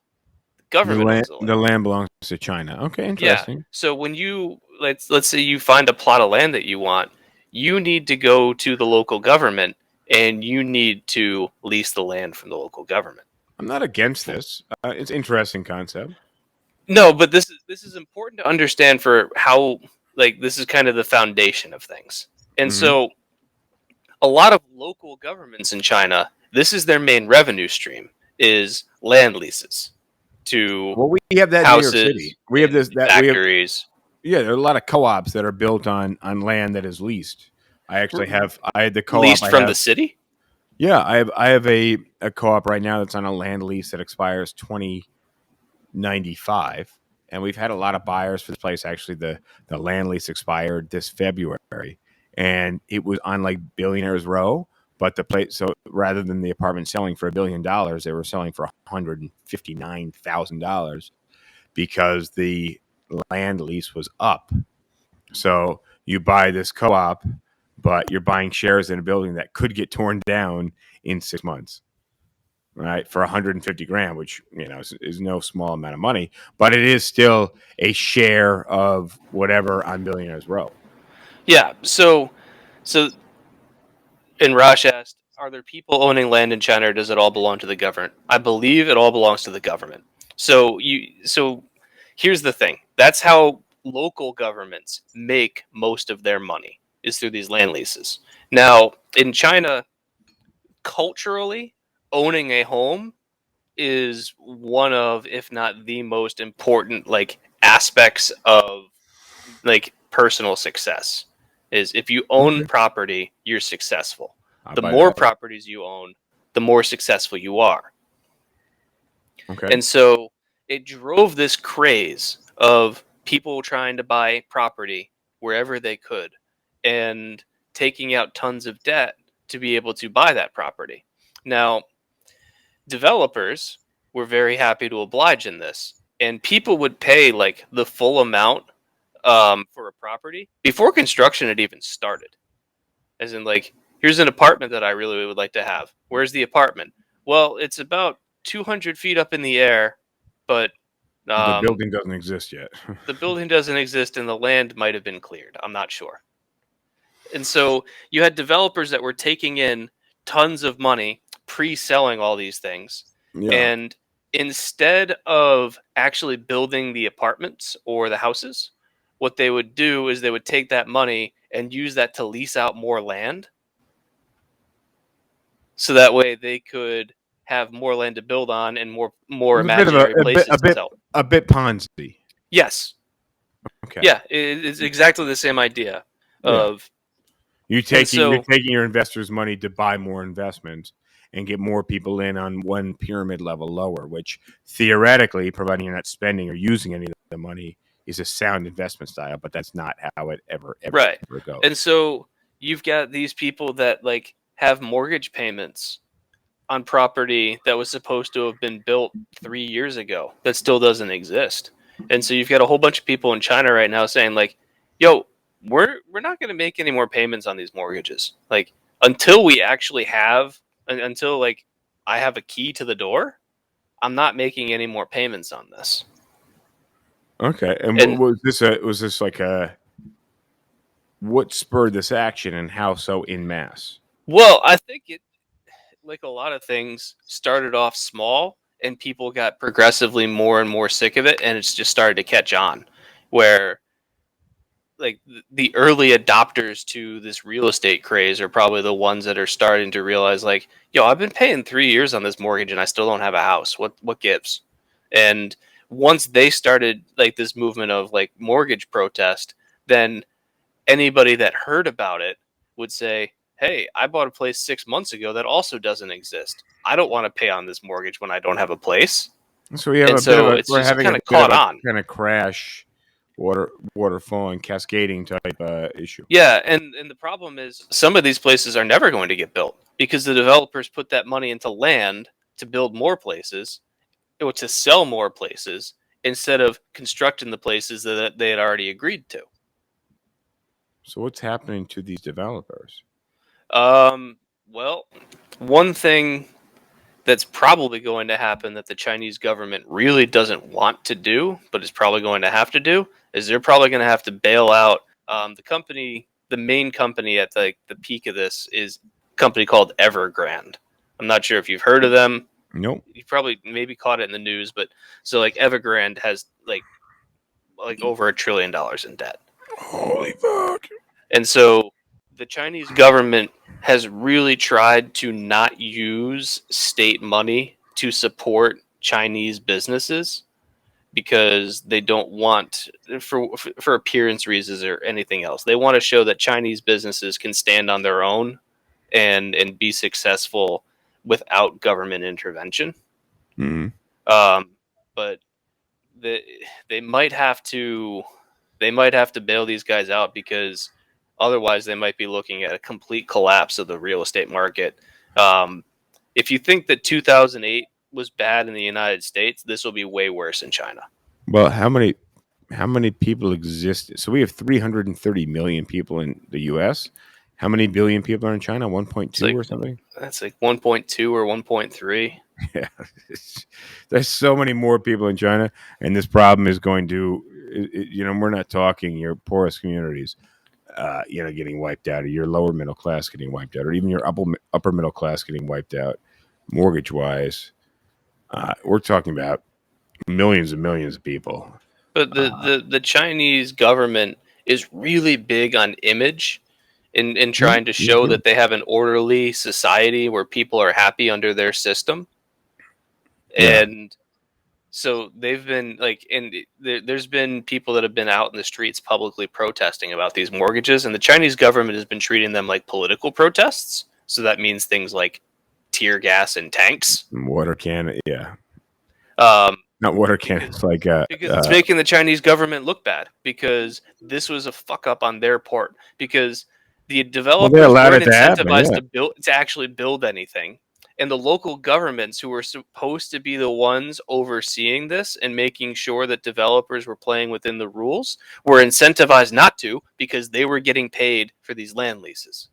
The government owns the land. The land belongs to China. Okay, Yeah. interesting. So when you let's say you find a plot of land that you want, you need to go to the local government and you need to lease the land from the local government. I'm not against this. It's an interesting concept. No, but this is important to understand for how, like, this is kind of the foundation of things. And Mhm. so a lot of local governments in China, this is their main revenue stream, is land leases to Well, we have that in New York houses, City. We have this. That we have. factories. Yeah, there are a lot of co-ops that are built on land that is leased. I actually have. I had the co-op. Leased I from have, the city? Yeah, I have a co-op right now that's on a land lease that expires 2095, and we've had a lot of buyers for this place. Actually, the land lease expired this February, and it was on like Billionaires Row. But the place, so rather than the apartment selling for $1 billion, they were selling for $159,000 because the land lease was up. So you buy this co-op, but you're buying shares in a building that could get torn down in 6 months, right? For 150 grand, which is no small amount of money, but it is still a share of whatever on Billionaires Row. Yeah. So and Raj asked, are there people owning land in China, or does it all belong to the government? I believe it all belongs to the government. So here's the thing. That's how local governments make most of their money, is through these land leases. Now, in China, culturally, owning a home is one of, if not the most important, like, aspects of, like, personal success. Is if you own property, you're successful. The more properties you own, the more successful you are. Okay. And so it drove this craze of people trying to buy property wherever they could and taking out tons of debt to be able to buy that property. Now, developers were very happy to oblige in this, and people would pay like the full amount for a property before construction had even started. As in, like, here's an apartment that I really would like to have. Where's the apartment? Well, it's about 200 feet up in the air, but the building doesn't exist yet. the building doesn't exist and the land might have been cleared. I'm not sure. And so you had developers that were taking in tons of money, pre-selling all these things. Yeah. And instead of actually building the apartments or the houses, what they would do is they would take that money and use that to lease out more land. So that way they could have more land to build on and more imaginary places to sell. A bit Ponzi. Yes. Okay. Yeah, it's exactly the same idea of you're taking your investors' money to buy more investments and get more people in on one pyramid level lower, which theoretically, providing you're not spending or using any of the money, is a sound investment style, but that's not how it ever goes. And so you've got these people that, like, have mortgage payments on property that was supposed to have been built 3 years ago that still doesn't exist. And so you've got a whole bunch of people in China right now saying, like, yo, we're not going to make any more payments on these mortgages. Like, until we actually until like I have a key to the door, I'm not making any more payments on this. Okay. And was this like what spurred this action and how so in mass? Well, I think it, like a lot of things, started off small and people got progressively more and more sick of it, and it's just started to catch on. Where like the early adopters to this real estate craze are probably the ones that are starting to realize, like, yo, I've been paying 3 years on this mortgage and I still don't have a house. What gives? And once they started like this movement of like mortgage protest, then anybody that heard about it would say, hey, I bought a place 6 months ago that also doesn't exist. I don't want to pay on this mortgage when I don't have a place. So we have And a bit of so a it's we're just having a kind of bit of caught a on. kind of crash, waterfall and cascading type issue. Yeah, and the problem is some of these places are never going to get built because the developers put that money into land to build more places or to sell more places instead of constructing the places that they had already agreed to. So what's happening to these developers? Well, one thing that's probably going to happen that the Chinese government really doesn't want to do, but is probably going to have to do, is they're probably going to have to bail out the company. The main company at the peak of this is a company called Evergrande. I'm not sure if you've heard of them. Nope. You probably maybe caught it in the news, but so like Evergrande has like over $1 trillion in debt. Holy fuck. And so the Chinese government has really tried to not use state money to support Chinese businesses because they don't want for appearance reasons or anything else. They want to show that Chinese businesses can stand on their own and be successful without government intervention. Mm-hmm. But the, they might have to bail these guys out because otherwise they might be looking at a complete collapse of the real estate market. If you think that 2008 was bad in the United States, this will be way worse in China. Well, how many people exist? So we have 330 million people in the U.S. How many billion people are in China? 1.2 or something? That's like 1.2 or 1.3. Yeah. There's so many more people in China, and this problem is going to, we're not talking your poorest communities, getting wiped out, or your lower middle class getting wiped out, or even your upper middle class getting wiped out mortgage-wise. We're talking about millions and millions of people. But the Chinese government is really big on image in trying to show that they have an orderly society where people are happy under their system. Yeah. And so they've been like, and there's been people that have been out in the streets publicly protesting about these mortgages, and the Chinese government has been treating them like political protests. So that means things like tear gas and tanks. Water cannon, yeah. Um, Not water cannons, like because it's making the Chinese government look bad because this was a fuck up on their part because the developers weren't incentivized to actually build anything. And the local governments who were supposed to be the ones overseeing this and making sure that developers were playing within the rules were incentivized not to because they were getting paid for these land leases.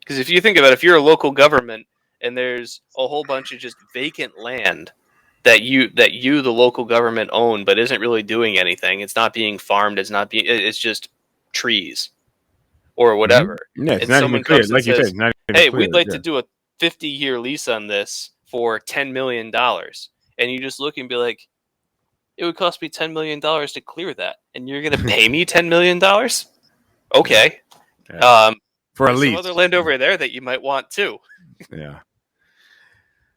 Because if you think about it, if you're a local government and there's a whole bunch of just vacant land that you the local government own but isn't really doing anything, it's not being farmed, it's just trees or whatever. Mm-hmm. Yeah, it's and not someone even clear. comes and Like you says, said, it's not even hey, clear. we'd like to do a 50-year lease on this for $10 million. And you just look and be like, it would cost me $10 million to clear that. And you're going to pay me $10 million? Okay. Yeah. For a lease. Some other land over there that you might want too. Yeah.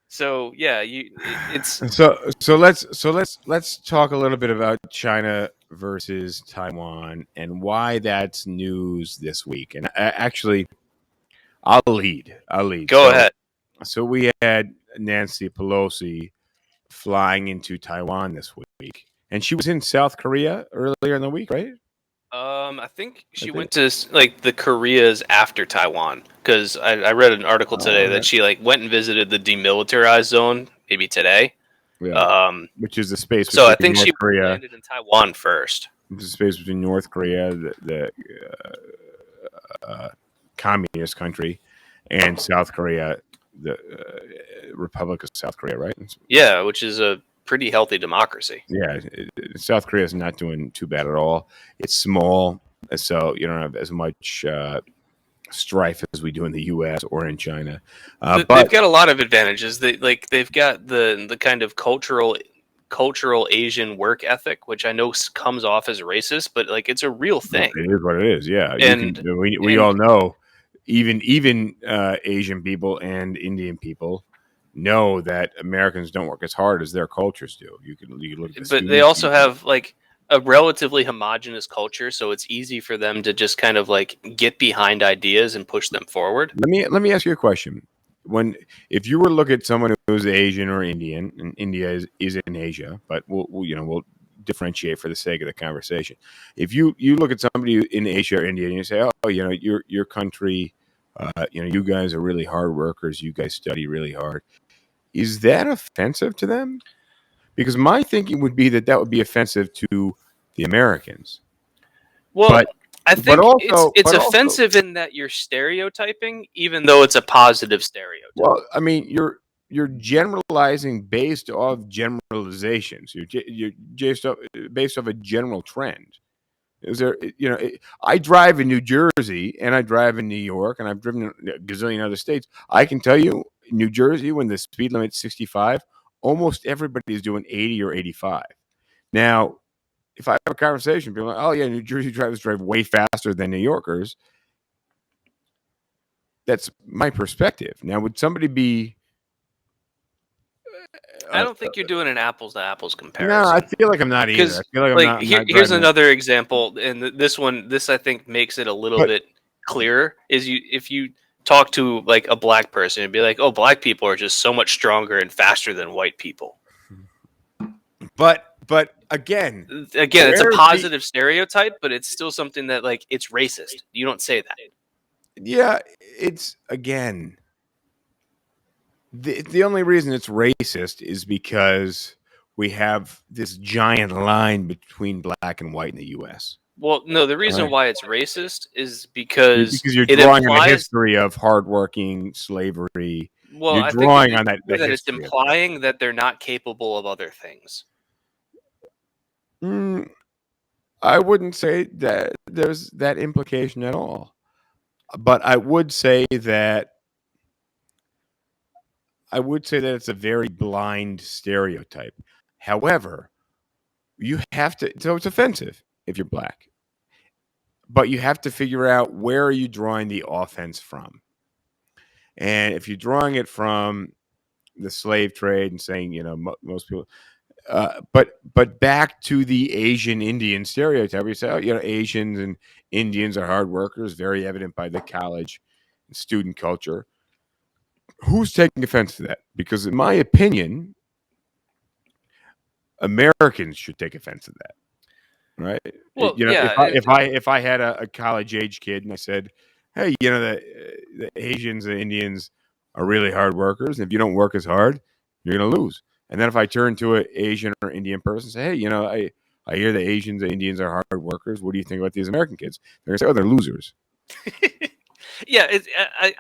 So yeah, it's so let's talk a little bit about China versus Taiwan and why that's news this week. And actually, I'll lead. Go ahead. So we had Nancy Pelosi flying into Taiwan this week, and she was in South Korea earlier in the week, right? I think she went to like the Koreas after Taiwan because I read an article today that she like went and visited the demilitarized zone maybe today. Yeah. Which is the space. So I think North she Korea. landed in Taiwan first. The space between North Korea, the communist country, and South Korea, the Republic of South Korea, right? Yeah, which is a pretty healthy democracy. Yeah, South Korea is not doing too bad at all. It's small. so you don't have as much strife as we do in the U.S. or in China. They've But got a lot of advantages. They've got the kind of cultural Asian work ethic, which I know comes off as racist, but like it's a real thing. it is what it is. Yeah, you can. And We all know, even Asian people and Indian people know that Americans don't work as hard as their cultures do. You can look at the but they students. also have like a relatively homogenous culture, so it's easy for them to just kind of like get behind ideas and push them forward. Let me ask you a question. If you were to look at someone who's Asian or Indian, and India is in Asia, but we'll differentiate for the sake of the conversation. If you look at somebody in Asia or India and you say, oh, your country, you guys are really hard workers. You guys study really hard. Is that offensive to them? Because my thinking would be that would be offensive to the Americans. Well, But I but think also it's but also offensive in that you're stereotyping, even though it's a positive stereotype. well, I mean, you're generalizing based off generalizations. You're based off a general trend. Is there, I drive in New Jersey and I drive in New York and I've driven in a gazillion other states. I can tell you, New Jersey, when the speed limit's 65, almost everybody is doing 80 or 85. Now, if I have a conversation, people are like, oh yeah, New Jersey drivers drive way faster than New Yorkers. That's my perspective. Now, would somebody be? I don't think you're doing an apples to apples No, comparison. I feel like I'm not either. I Because feel like like I'm not here's driving. another example, and this I think makes it a little But bit clearer. Is if you talk to like a black person and be like, oh, black people are just so much stronger and faster than white people. but again, Again, it's a where is positive stereotype, but it's still something that like it's racist. You don't say that. yeah, it's again. The only reason it's racist is because we have this giant line between black and white in the U.S. Well, no, the reason Right. why it's racist is because Because you're it drawing on a implies. history of hardworking slavery. Well, You're I think drawing on that that it's history of that. implying that they're not capable of other things. I wouldn't say that there's that implication at all. But I would say that it's a very blind stereotype. However, you have to, so it's offensive if you're black. But you have to figure out, where are you drawing the offense from? And if you're drawing it from the slave trade and saying, most people, but back to the Asian Indian stereotype, you say, oh, Asians and Indians are hard workers, very evident by the college and student culture. Who's taking offense to that? Because in my opinion, Americans should take offense to that. Right? Well, yeah, If I had a college age kid and I said, hey, the Asians and Indians are really hard workers, and if you don't work as hard, you're gonna lose. And then if I turn to an Asian or Indian person and say, hey, I hear the Asians and Indians are hard workers. What do you think about these American kids? They're gonna say, oh, they're losers. yeah,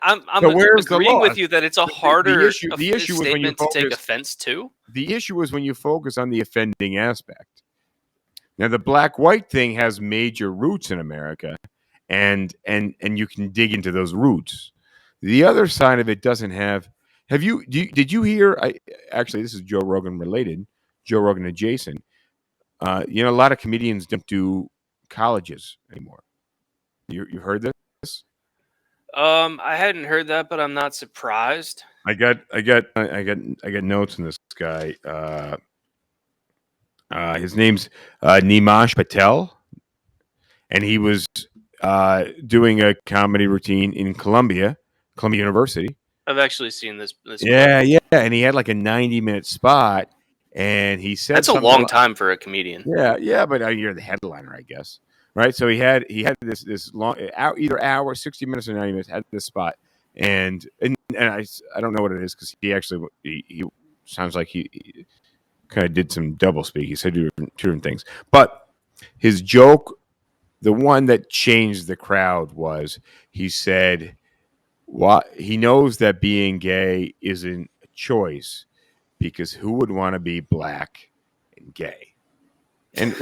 I'm where's the agreeing loss? with you that it's a harder The issue was when you statement to take focus. offense to. The issue is when you focus on the offending aspect. Now, the black-white thing has major roots in America, and you can dig into those roots. The other side of it doesn't have. Did you hear? Actually, this is Joe Rogan related. Joe Rogan adjacent. A lot of comedians don't do colleges anymore. You heard this? I hadn't heard that, but I'm not surprised. I got notes on this guy. His name's Nimash Patel, and he was doing a comedy routine in Columbia University. I've actually seen this. Yeah, and he had like a 90-minute spot, and he said that's a long time for a comedian. Yeah, but you're the headliner, I guess, right? So he had this long, either hour, 60 minutes or 90 minutes, had this spot, and I don't know what it is, because he actually he sounds like he kind of did some double speak. He said two different things, but his joke, the one that changed the crowd, was he said, he knows that being gay isn't a choice, because who would want to be black and gay? And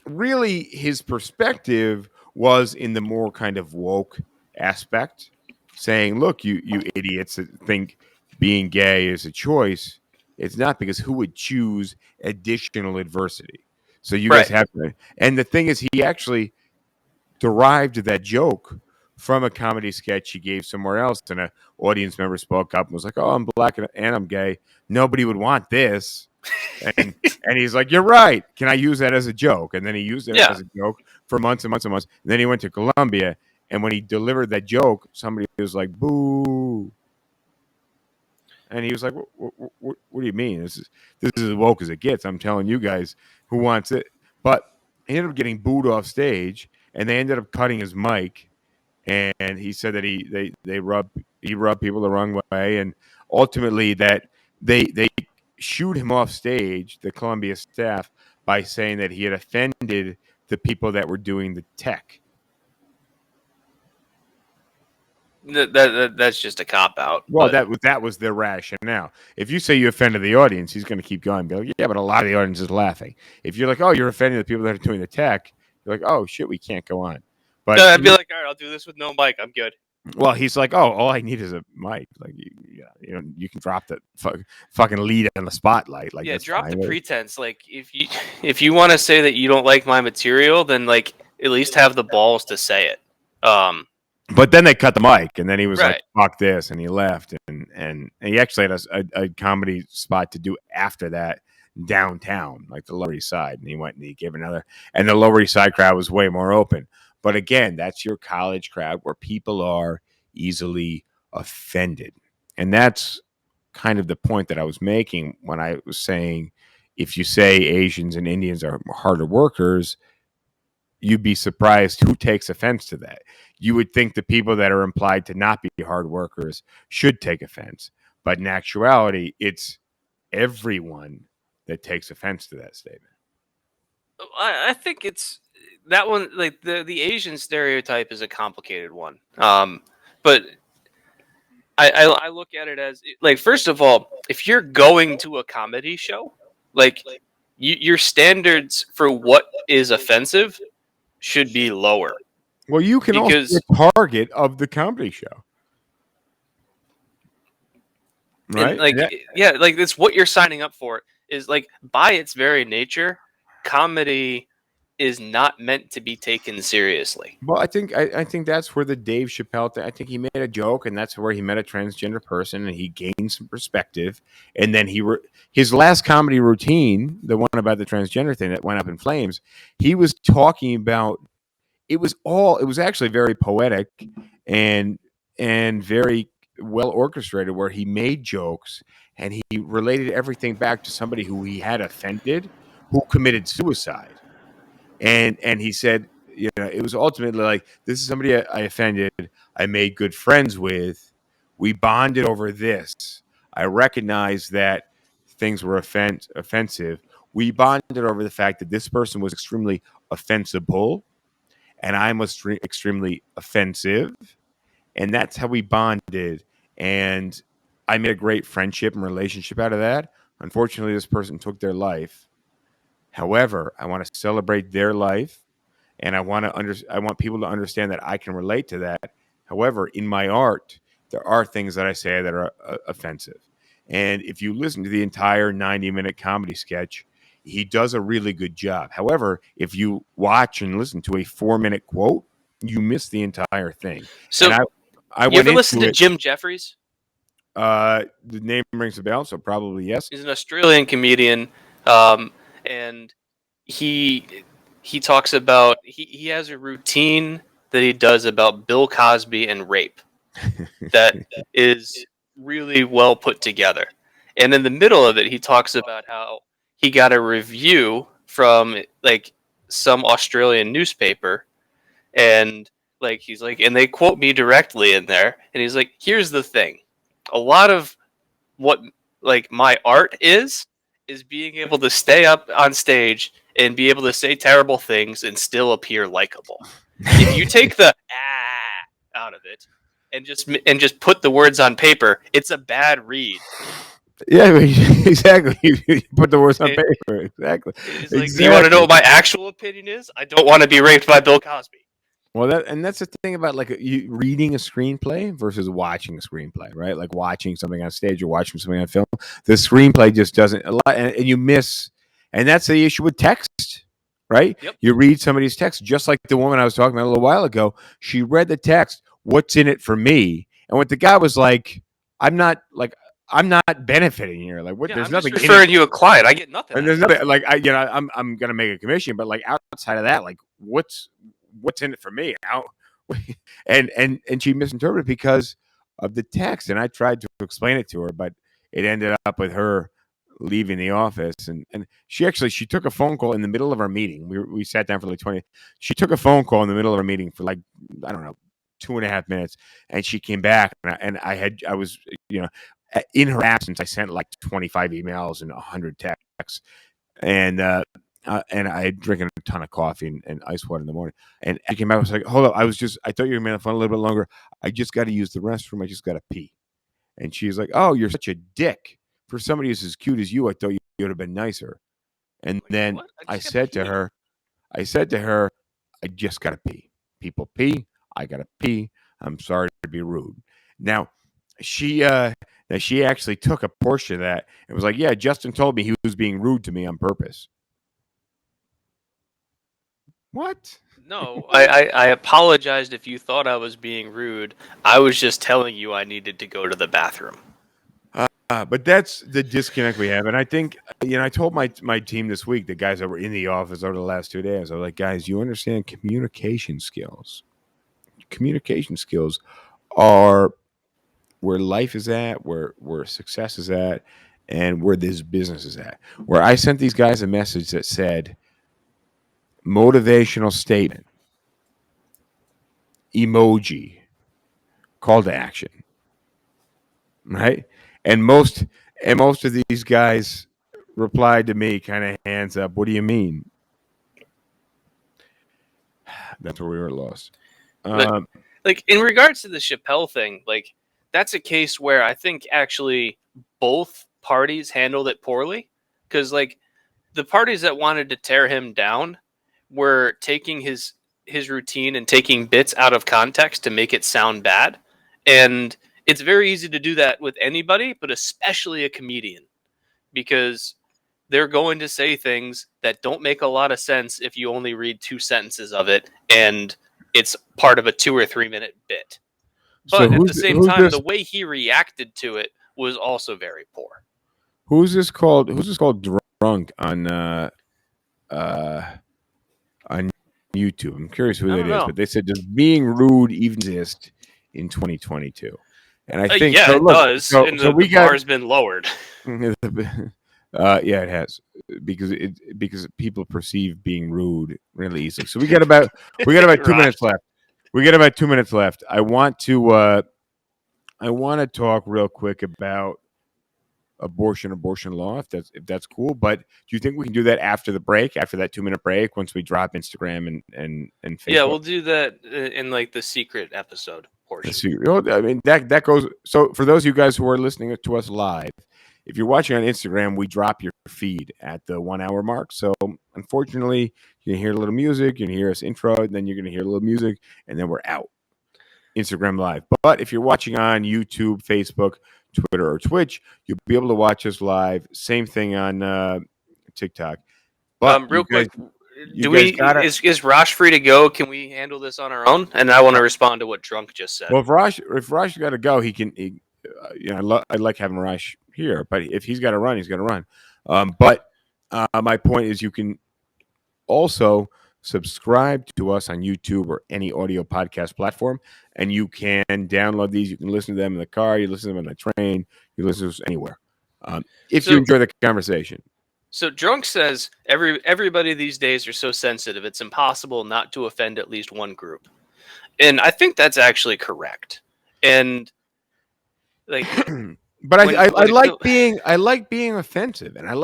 really his perspective was in the more kind of woke aspect, saying, "Look, you idiots that think being gay is a choice. It's not, because who would choose additional adversity? So you guys Right. have to." And the thing is, he actually derived that joke from a comedy sketch he gave somewhere else, and a audience member spoke up and was like, "Oh, I'm black and I'm gay. Nobody would want this." And he's like, "You're right. Can I use that as a joke?" And then he used it Yeah. as a joke for months and months and months. And then he went to Columbia, and when he delivered that joke, somebody was like, "Boo!" And he was like, "What do you mean? This is as woke as it gets. I'm telling you guys who wants it." But he ended up getting booed off stage, and they ended up cutting his mic. And he said that he rubbed people the wrong way, and ultimately that they shooed him off stage, the Columbia staff, by saying that he had offended the people that were doing the tech. That's just a cop out. Well, But that was their rationale. If you say you offended the audience, he's going to keep going. Be like, yeah, but a lot of the audience is laughing. If you're like, oh, you're offending the people that are doing the tech, you're like, oh shit, we can't go on. But I'd be like, all right, I'll do this with no mic. I'm good. well, he's like, oh, all I need is a mic. Like, you can drop the fucking lead on the spotlight. Like, Yeah, that's drop fine. the pretense. Like, if you want to say that you don't like my material, then like at least have the balls to say it. But then they cut the mic, and then he was like, Right. fuck this, and he left. And he actually had a comedy spot to do after that downtown, like the Lower East Side. And he went and he gave another, and the Lower East Side crowd was way more open. But again, that's your college crowd where people are easily offended. And that's kind of the point that I was making when I was saying, if you say Asians and Indians are harder workers, you'd be surprised who takes offense to that. You would think the people that are implied to not be hard workers should take offense. But in actuality, it's everyone that takes offense to that statement. I think it's that one. Like the Asian stereotype is a complicated one. But I look at it as like, first of all, if you're going to a comedy show, like your standards for what is offensive should be lower. Well, you can also be a target of the comedy show. Right? And like, yeah, like it's what you're signing up for. Is like, by its very nature, comedy is not meant to be taken seriously. Well, I think that's where the Dave Chappelle thing. I think he made a joke, and that's where he met a transgender person, and he gained some perspective. And then his last comedy routine, the one about the transgender thing that went up in flames, he was talking about. It was actually very poetic and very well orchestrated, where he made jokes and he related everything back to somebody who he had offended, who committed suicide. And he said, it was ultimately like, this is somebody I offended. I made good friends with. We bonded over this. I recognize that things were offensive. We bonded over the fact that this person was extremely offensible, and I was extremely offensive, and that's how we bonded. And I made a great friendship and relationship out of that. Unfortunately, this person took their life. However, I want to celebrate their life, and I want people to understand that I can relate to that. However, in my art, there are things that I say that are offensive. And if you listen to the entire 90-minute comedy sketch, he does a really good job. However, if you watch and listen to a 4-minute quote, you miss the entire thing. So, and I you went ever listen into to it. Jim Jeffries? The name rings a bell, so probably yes. He's an Australian comedian, and he talks about he has a routine that he does about Bill Cosby and rape that is really well put together. And in the middle of it, he talks about how he got a review from like some Australian newspaper, and like he's like, and they quote me directly in there, and he's like, here's the thing, a lot of what like my art is being able to stay up on stage and be able to say terrible things and still appear likable. If you take the out of it and just put the words on paper, it's a bad read. Yeah, exactly. You put the words on paper. Exactly. It's like, do you want to know what my actual opinion is? I don't want to be raped by Bill Cosby. Well, that's the thing about like you reading a screenplay versus watching a screenplay, right? Like watching something on stage or watching something on film. The screenplay just doesn't a lot, and you miss. And that's the issue with text, right? Yep. You read somebody's text, just like the woman I was talking about a little while ago. She read the text. What's in it for me? And what the guy was like, I'm not benefiting here. Like, what? Yeah, There's I'm nothing just in it. referring you a client. I get nothing. And there's nothing like I'm gonna make a commission, but like outside of that, like what's in it for me? How and she misinterpreted because of the text, and I tried to explain it to her, but it ended up with her leaving the office, and she took a phone call in the middle of our meeting. We sat down for like 20. She took a phone call in the middle of our meeting for like I don't know 2.5 minutes, and she came back, and I was in her absence, I sent like 25 emails and 100 texts, and I had drinking a ton of coffee and ice water in the morning. And she came out, I was like, hold up, I thought you were going to be on the phone a little bit longer. I just got to use the restroom. I just got to pee. And she's like, oh, you're such a dick. For somebody who's as cute as you, I thought you would have been nicer. And then What? I said to her, I just got to pee. People pee. I got to pee. I'm sorry to be rude. Now, she actually took a portion of that and was like, yeah, Justin told me he was being rude to me on purpose. What? No, I apologized if you thought I was being rude. I was just telling you I needed to go to the bathroom. But that's the disconnect we have. And I think, I told my team this week, the guys that were in the office over the last 2 days, I was like, guys, you understand communication skills. Communication skills are where life is at, where success is at, and where this business is at. Where I sent these guys a message that said, motivational statement, emoji, call to action, right? And most of these guys replied to me kind of hands up. What do you mean? That's where we were lost. But like in regards to the Chappelle thing, like that's a case where I think actually both parties handled it poorly because like the parties that wanted to tear him down were taking his routine and taking bits out of context to make it sound bad. And it's very easy to do that with anybody, but especially a comedian because they're going to say things that don't make a lot of sense if you only read 2 sentences of it and it's part of a 2 or 3 minute bit. But at the same time, the way he reacted to it was also very poor. Who's this called drunk on YouTube? I'm curious who that is, but they said, does being rude even exist in 2022? And I think it does. And the bar has been lowered. Yeah, it has because people perceive being rude really easily. So we got about 2 minutes left. I want to talk real quick about abortion law if that's cool. But do you think we can do that after the break, after that 2-minute break, once we drop Instagram and Facebook? Yeah, we'll do that in like the secret episode portion. I mean that goes. So for those of you guys who are listening to us live, if you're watching on Instagram, we drop your feed at the 1 hour mark. So unfortunately, you can hear a little music, you can hear us intro, and then you're going to hear a little music, and then we're out. Instagram live. But if you're watching on YouTube, Facebook, Twitter, or Twitch, you'll be able to watch us live. Same thing on TikTok. But real quick, is Rosh free to go? Can we handle this on our own? And I want to respond to what Drunk just said. Well, if Rosh got to go, he can. I like having Rosh here, but if he's got to run, he's got to run. But my point is, you can also subscribe to us on YouTube or any audio podcast platform, and you can download these. You can listen to them in the car, you listen to them on the train, you listen to us anywhere. If you enjoy the conversation. So Drunk says everybody these days are so sensitive, it's impossible not to offend at least one group. And I think that's actually correct. And like but I like being offensive, and I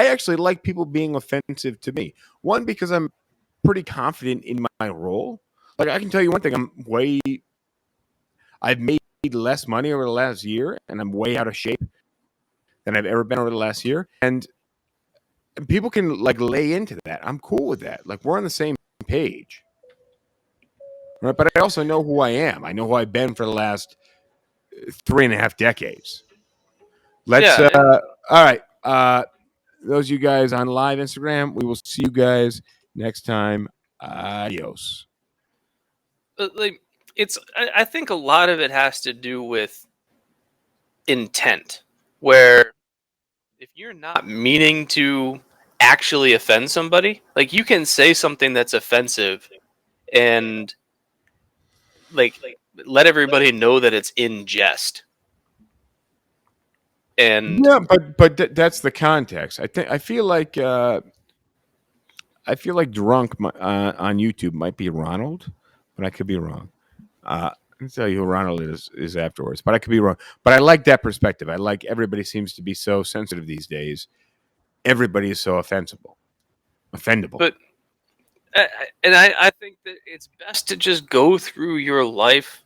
actually like people being offensive to me. One, because I'm pretty confident in my role. Like I can tell you one thing, I've made less money over the last year, and I'm way out of shape. than I've ever been over the last year. And people can like lay into that. I'm cool with that. Like we're on the same page. Right. But I also know who I am. I know who I've been for the last 3.5 decades. Let's Yeah, and all right. Those of you guys on live Instagram, we will see you guys next time. Adios. like I think a lot of it has to do with intent, where if you're not meaning to actually offend somebody, like you can say something that's offensive and like let everybody know that it's in jest. And Yeah, but that's the context. I feel like drunk on YouTube might be Ronald, but I could be wrong. I'll tell you who Ronald is afterwards, but I could be wrong. But I like that perspective. I like everybody seems to be so sensitive these days. Everybody is so offensible, offendable. but I think that it's best to just go through your life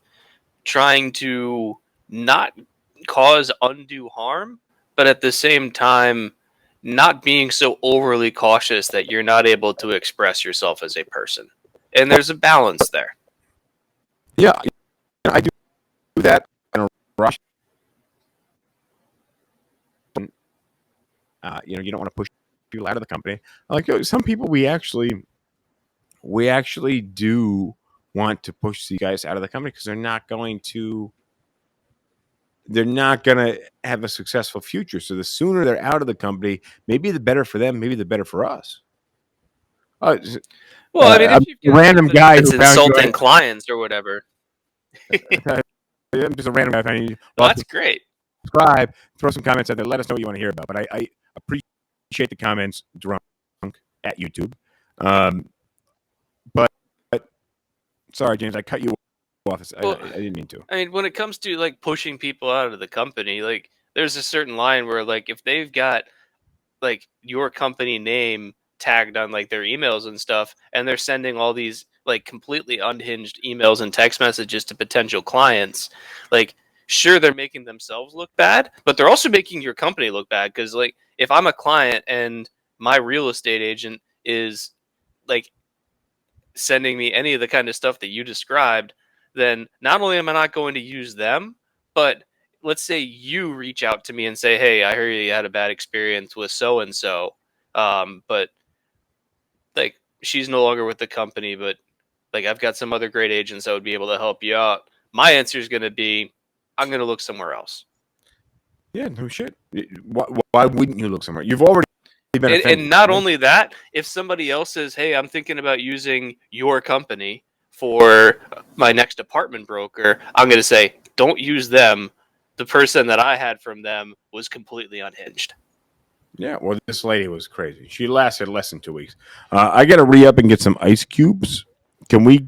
trying to not cause undue harm, but at the same time not being so overly cautious that you're not able to express yourself as a person. And there's a balance there. Yeah, I do that in a rush. You don't want to push people out of the company. Like some people, we actually do want to push these guys out of the company because they're not going to have a successful future. So the sooner they're out of the company, maybe the better for them, maybe the better for us. Well, I mean, A if you've got random somebody guy that's who found you insulting clients or whatever, I'm just a random guy finding you. well, Well, that's great. subscribe, throw some comments out there. Let us know what you want to hear about. But I appreciate the comments, drunk at YouTube. But sorry, James, I cut you off. Well, I didn't mean to. I mean, when it comes to like pushing people out of the company, like there's a certain line where like if they've got like your company name tagged on like their emails and stuff, and they're sending all these like completely unhinged emails and text messages to potential clients, like sure they're making themselves look bad, but they're also making your company look bad because like if I'm a client and my real estate agent is like sending me any of the kind of stuff that you described, then not only am I not going to use them, but let's say you reach out to me and say, "Hey, I heard you had a bad experience with so and so, but like she's no longer with the company, but like I've got some other great agents that would be able to help you out." My answer is going to be, "I'm going to look somewhere else." Yeah, no shit. Why wouldn't you look somewhere? You've already been offended. And not Right? only that, if somebody else says, "Hey, I'm thinking about using your company for my next apartment broker," I'm going to say, "Don't use them. The person that I had from them was completely unhinged." Yeah, well, this lady was crazy. She lasted less than 2 weeks. I got to re up and get some ice cubes. Can we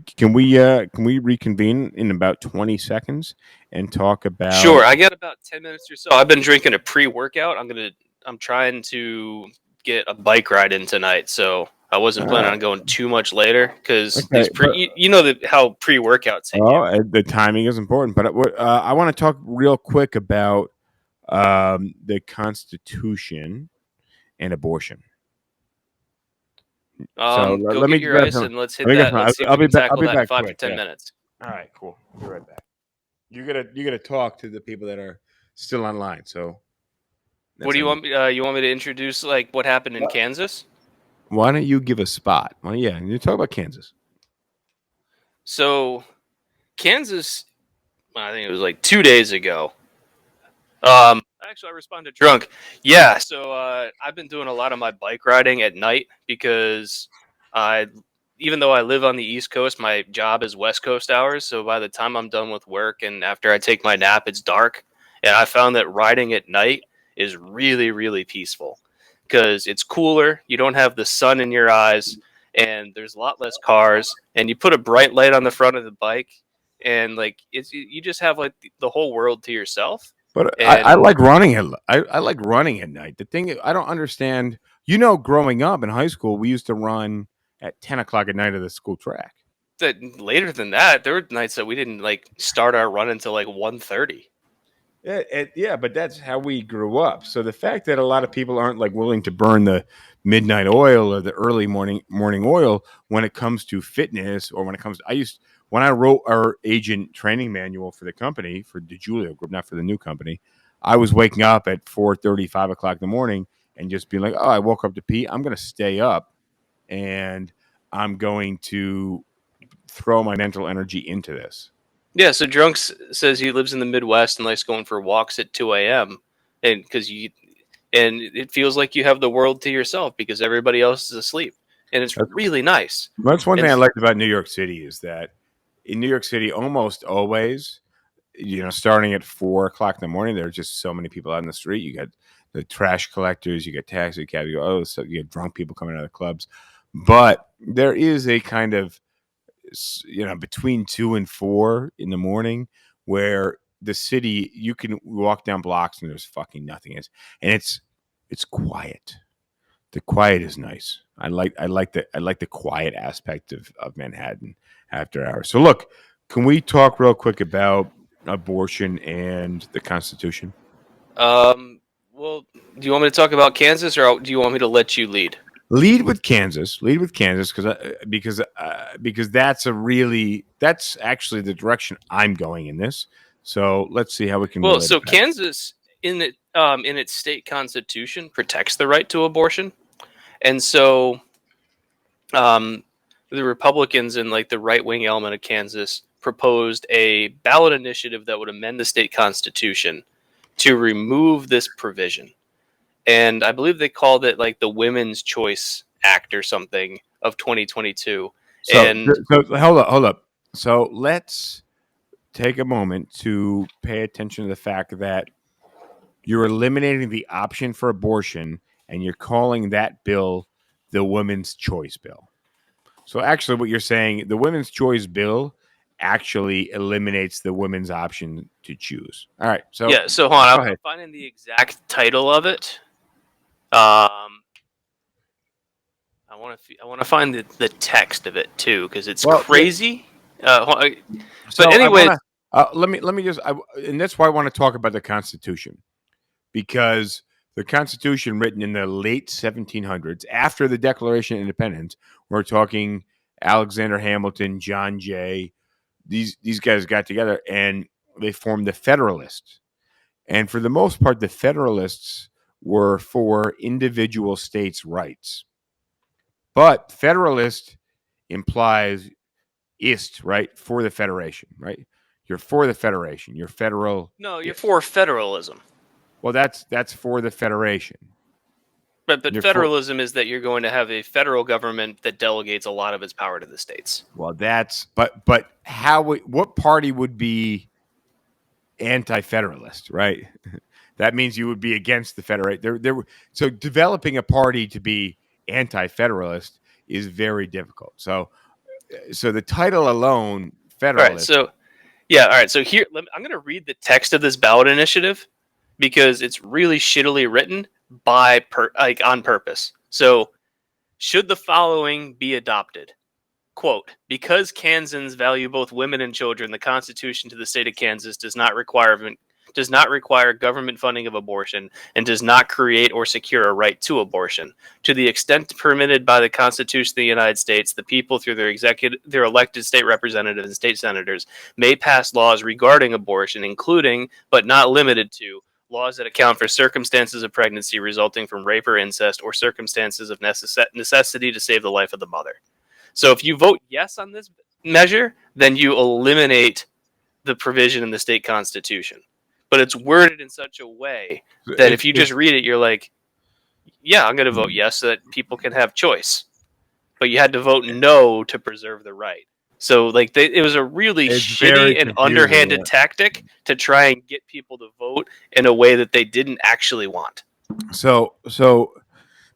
reconvene in about 20 seconds and talk about? Sure, I got about 10 minutes or so. I've been drinking a pre-workout. I'm trying to get a bike ride in tonight, so I wasn't planning on going too much later because Okay, these you know how pre-workouts hit you. the timing is important, but I want to talk real quick about the Constitution and abortion. So Go let me get your grab ice some. and let's Let hit me grab that. some. Let's see if I'll we be can back. I'll tackle be that in back five to quick. 10 Yeah. minutes. All right. Cool. Be right back. You gotta talk to the people that are still online. So What that's do you on you. want? You want me to introduce like what happened in Kansas? Why don't you give a spot? Well, yeah, you talk about Kansas. So Kansas, I think it was like 2 days ago. Actually, I responded drunk. Yeah, so I've been doing a lot of my bike riding at night because I, even though I live on the East Coast, my job is West Coast hours. So by the time I'm done with work and after I take my nap, it's dark. And I found that riding at night is really, really peaceful because it's cooler. You don't have the sun in your eyes, and there's a lot less cars. And you put a bright light on the front of the bike, and like you just have like the whole world to yourself. But I And like running at I like running at night. The thing I don't understand. Growing up in high school, we used to run at 10 o'clock at night at the school track. that later than that, there were nights that we didn't like start our run until like 1:30. Yeah, but that's how we grew up. So the fact that a lot of people aren't like willing to burn the midnight oil or the early morning oil when it comes to fitness, or when it comes to, when I wrote our agent training manual for the company, for the Julio Group, not for the new company, I was waking up at 4:30, 5 o'clock in the morning and just being like, oh, I woke up to pee. I'm going to stay up and I'm going to throw my mental energy into this. Yeah, so Drunks says he lives in the Midwest and likes going for walks at 2 a.m. and it feels like you have the world to yourself because everybody else is asleep, and it's really nice. That's one thing I And liked about New York City, is that in New York City, almost always, starting at 4 o'clock in the morning, there are just so many people out in the street. You got the trash collectors, you get taxi cabs, so you get drunk people coming out of the clubs. But there is a kind of, between 2 and 4 in the morning, where the city, you can walk down blocks and there's fucking nothing. And it's quiet. The quiet is nice. I like the quiet aspect of Manhattan after hours. So look, can we talk real quick about abortion and the Constitution? well, do you want me to talk about Kansas, or do you want me to let you lead? Lead with Kansas, because that's actually the direction I'm going in this. So let's see how we can. Well, so Kansas in its state constitution protects the right to abortion, and so the Republicans in like the right wing element of Kansas proposed a ballot initiative that would amend the state constitution to remove this provision. And I believe they called it like the Women's Choice Act or something of 2022. So hold up. So let's take a moment to pay attention to the fact that you're eliminating the option for abortion and you're calling that bill the Women's Choice Bill. So actually what you're saying, the Women's Choice Bill actually eliminates the women's option to choose. All right. So yeah, so hold on, I'm finding the exact title of it. I want to find the text of it too, because it's crazy. But anyway, let me just, and that's why I want to talk about the Constitution, because the Constitution, written in the late 1700s, after the Declaration of Independence, we're talking Alexander Hamilton, John Jay, these guys got together and they formed the Federalists. And for the most part, the Federalists were for individual states' rights. But Federalist implies ist, right? For the Federation, right? You're for the Federation. You're federal. No, you're for federalism. Well, that's for the Federation. But federalism is that you're going to have a federal government that delegates a lot of its power to the states. Well, but what party would be anti-federalist, right? That means you would be against the Federation. So developing a party to be anti-federalist is very difficult. So the title alone, Federalist. All right. So here, I'm going to read the text of this ballot initiative because it's really shittily written on purpose. So, should the following be adopted? Quote, because Kansans value both women and children, the Constitution to the state of Kansas does not require government funding of abortion and does not create or secure a right to abortion. To the extent permitted by the Constitution of the United States, the people through their elected state representatives and state senators may pass laws regarding abortion, including, but not limited to, laws that account for circumstances of pregnancy resulting from rape or incest or circumstances of necessity to save the life of the mother. So if you vote yes on this measure, then you eliminate the provision in the state constitution. But it's worded in such a way that if you just read it, you're like, yeah, I'm going to vote yes so that people can have choice. But you had to vote no to preserve the right. So like it was a really shitty and underhanded tactic to try and get people to vote in a way that they didn't actually want.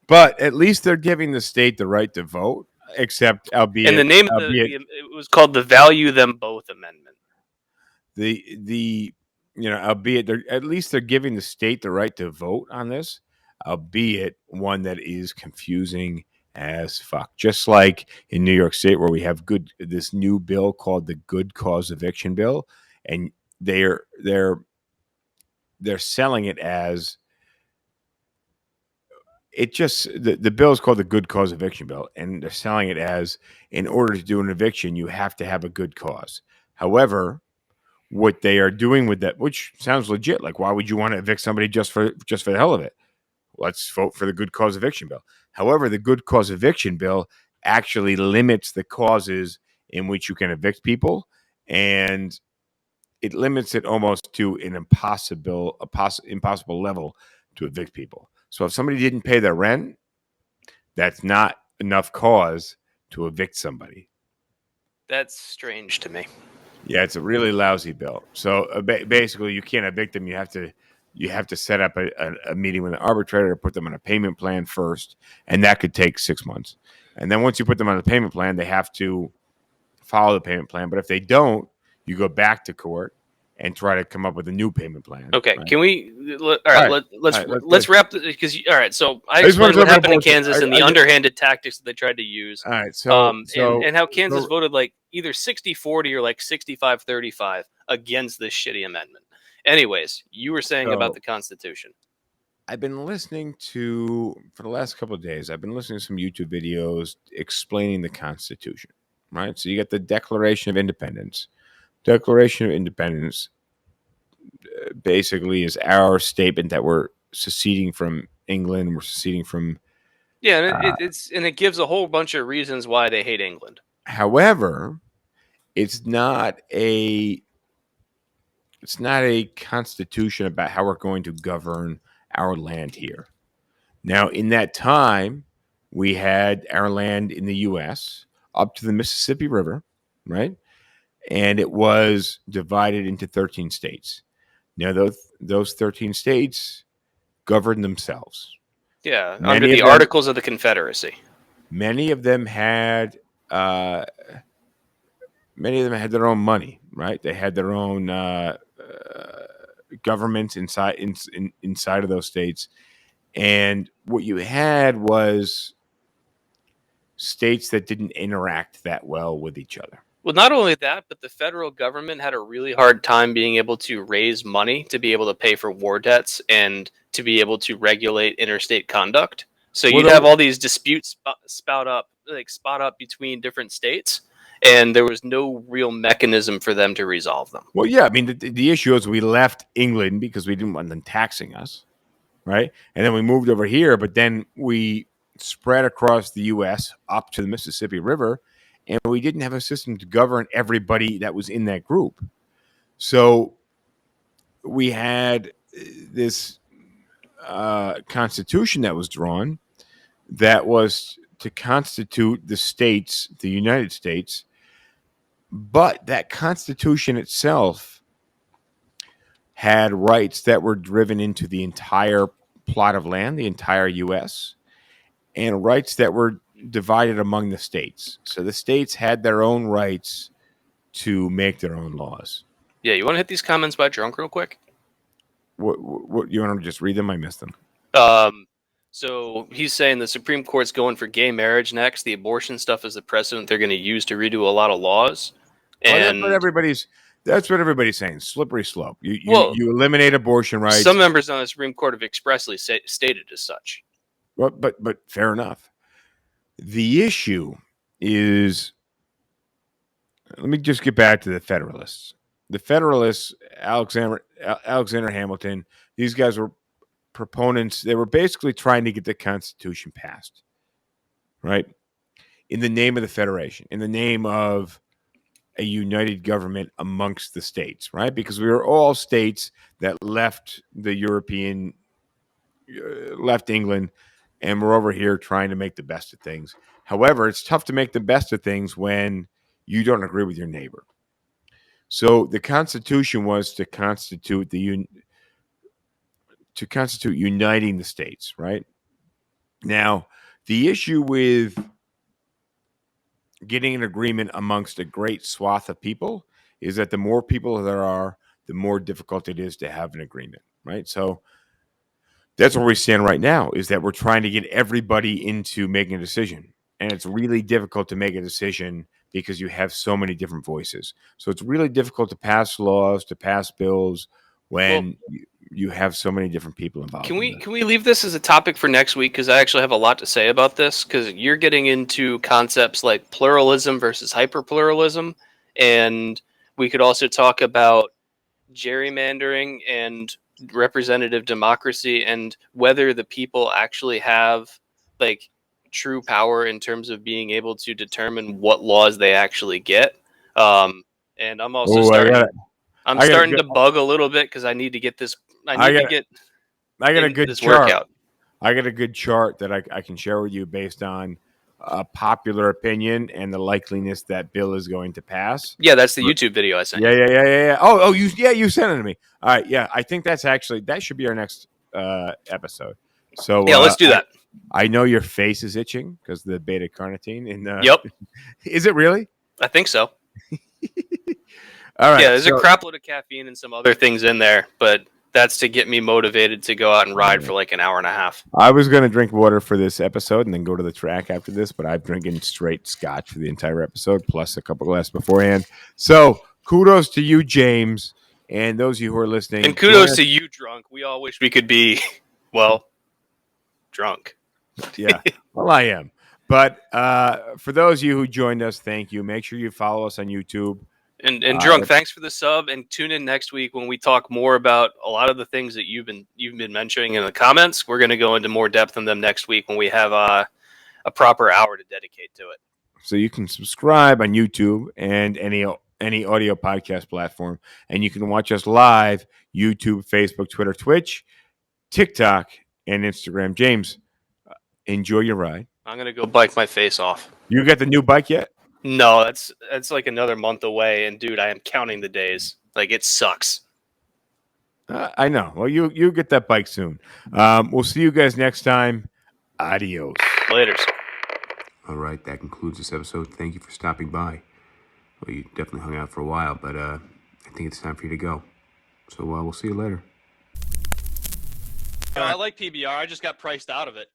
But at least they're giving the state the right to vote, except albeit. And the name of it was called the Value Them Both Amendment. Albeit at least they're giving the state the right to vote on this, albeit one that is confusing as fuck. Just like in New York State, where we have this new bill called the Good Cause Eviction Bill, and they're they're selling it as the bill is called the good cause eviction bill, and they're selling it as in order to do an eviction, you have to have a good cause. However, what they are doing with that, which sounds legit, like why would you want to evict somebody just for the hell of it? Let's vote for the good cause eviction bill. However, the good cause eviction bill actually limits the causes in which you can evict people, and it limits it almost to an impossible level to evict people. So if somebody didn't pay their rent, that's not enough cause to evict somebody. That's strange to me. Yeah, it's a really lousy bill. So basically, you can't evict them. You have to set up a meeting with an arbitrator, put them on a payment plan first, and that could take 6 months. And then once you put them on the payment plan, they have to follow the payment plan. But if they don't, you go back to court and try to come up with a new payment plan. Okay, right? can we? Let's wrap because all right. So I just want explained to what talk about happened in abortion. Kansas and the underhanded tactics that they tried to use. All right, so and how Kansas voted like either 60-40 or like 65-35 against this shitty amendment. Anyways, you were saying about the Constitution. I've been listening to, for the last couple of days, I've been listening to some YouTube videos explaining the Constitution, right? So you got the Declaration of Independence. Declaration of Independence basically is our statement that we're seceding from England, we're seceding from... Yeah, and it gives a whole bunch of reasons why they hate England. However, it's not a constitution about how we're going to govern our land here. Now, in that time, we had our land in the U.S. up to the Mississippi River, right? And it was divided into 13 states. Now, those 13 states governed themselves. Yeah, under the Articles of the Confederacy. Many of them had their own money, right? They had their own governments inside of those states. And what you had was states that didn't interact that well with each other. Well, not only that, but the federal government had a really hard time being able to raise money to be able to pay for war debts and to be able to regulate interstate conduct. So you'd have all these disputes spot up between different states, and there was no real mechanism for them to resolve them. Well, yeah, I mean, the issue is we left England because we didn't want them taxing us, right? And then we moved over here, but then we spread across the U.S. up to the Mississippi River, and we didn't have a system to govern everybody that was in that group. So we had this constitution that was drawn that was to constitute the states, the United States, but that constitution itself had rights that were driven into the entire plot of land, the entire U.S., and rights that were divided among the states. So the states had their own rights to make their own laws. Yeah, you want to hit these comments by Drunk real quick? What you want to just read them? I missed them. So he's saying the Supreme Court's going for gay marriage next. The abortion stuff is the precedent they're going to use to redo a lot of laws. And that's what everybody's saying. Slippery slope. You eliminate abortion rights. Some members on the Supreme Court have expressly stated as such. Well, but fair enough. The issue is, let me just get back to the Federalists. The Federalists, Alexander Hamilton, these guys were proponents. They were basically trying to get the Constitution passed, right? In the name of the Federation, in the name of a united government amongst the states, right? Because we were all states that left the European, left England, and we're over here trying to make the best of things. However, it's tough to make the best of things when you don't agree with your neighbor. So the Constitution was to constitute uniting the states, right? Now, the issue with getting an agreement amongst a great swath of people is that the more people there are, the more difficult it is to have an agreement, right? So that's where we stand right now, is that we're trying to get everybody into making a decision. And it's really difficult to make a decision because you have so many different voices. So it's really difficult to pass laws, to pass bills when you have so many different people involved. Can we leave this as a topic for next week? Because I actually have a lot to say about this. Because you're getting into concepts like pluralism versus hyperpluralism, and we could also talk about gerrymandering and representative democracy, and whether the people actually have like true power in terms of being able to determine what laws they actually get. And I'm also starting to bug a little bit because I need to get this. I got a good chart. Workout. I got a good chart that I can share with you based on popular opinion and the likeliness that bill is going to pass. Yeah, that's the YouTube video I sent. Yeah. Oh, you sent it to me. All right, yeah, I think that should be our next episode. So yeah, let's do that. I know your face is itching because the beta carnitine. Yep. Is it really? I think so. All right. Yeah, there's a crap load of caffeine and some other things in there, but that's to get me motivated to go out and ride for like an hour and a half. I was going to drink water for this episode and then go to the track after this, but I'm drinking straight scotch for the entire episode, plus a couple glasses beforehand. So kudos to you, James, and those of you who are listening. And kudos to you, Drunk. We all wish we could be, well, drunk. Yeah, well, I am. But for those of you who joined us, thank you. Make sure you follow us on YouTube. And Drunk, thanks for the sub, and tune in next week when we talk more about a lot of the things that you've been mentioning in the comments. We're going to go into more depth on them next week when we have a proper hour to dedicate to it. So you can subscribe on YouTube and any audio podcast platform, and you can watch us live: YouTube, Facebook, Twitter, Twitch, TikTok, and Instagram. James, enjoy your ride. I'm going to go bike my face off. You got the new bike yet? No, that's like another month away, and dude, I am counting the days. Like, it sucks. I know. Well, you get that bike soon. We'll see you guys next time. Adios. Laters. All right, that concludes this episode. Thank you for stopping by. Well, you definitely hung out for a while, but I think it's time for you to go. So we'll see you later. I like PBR. I just got priced out of it.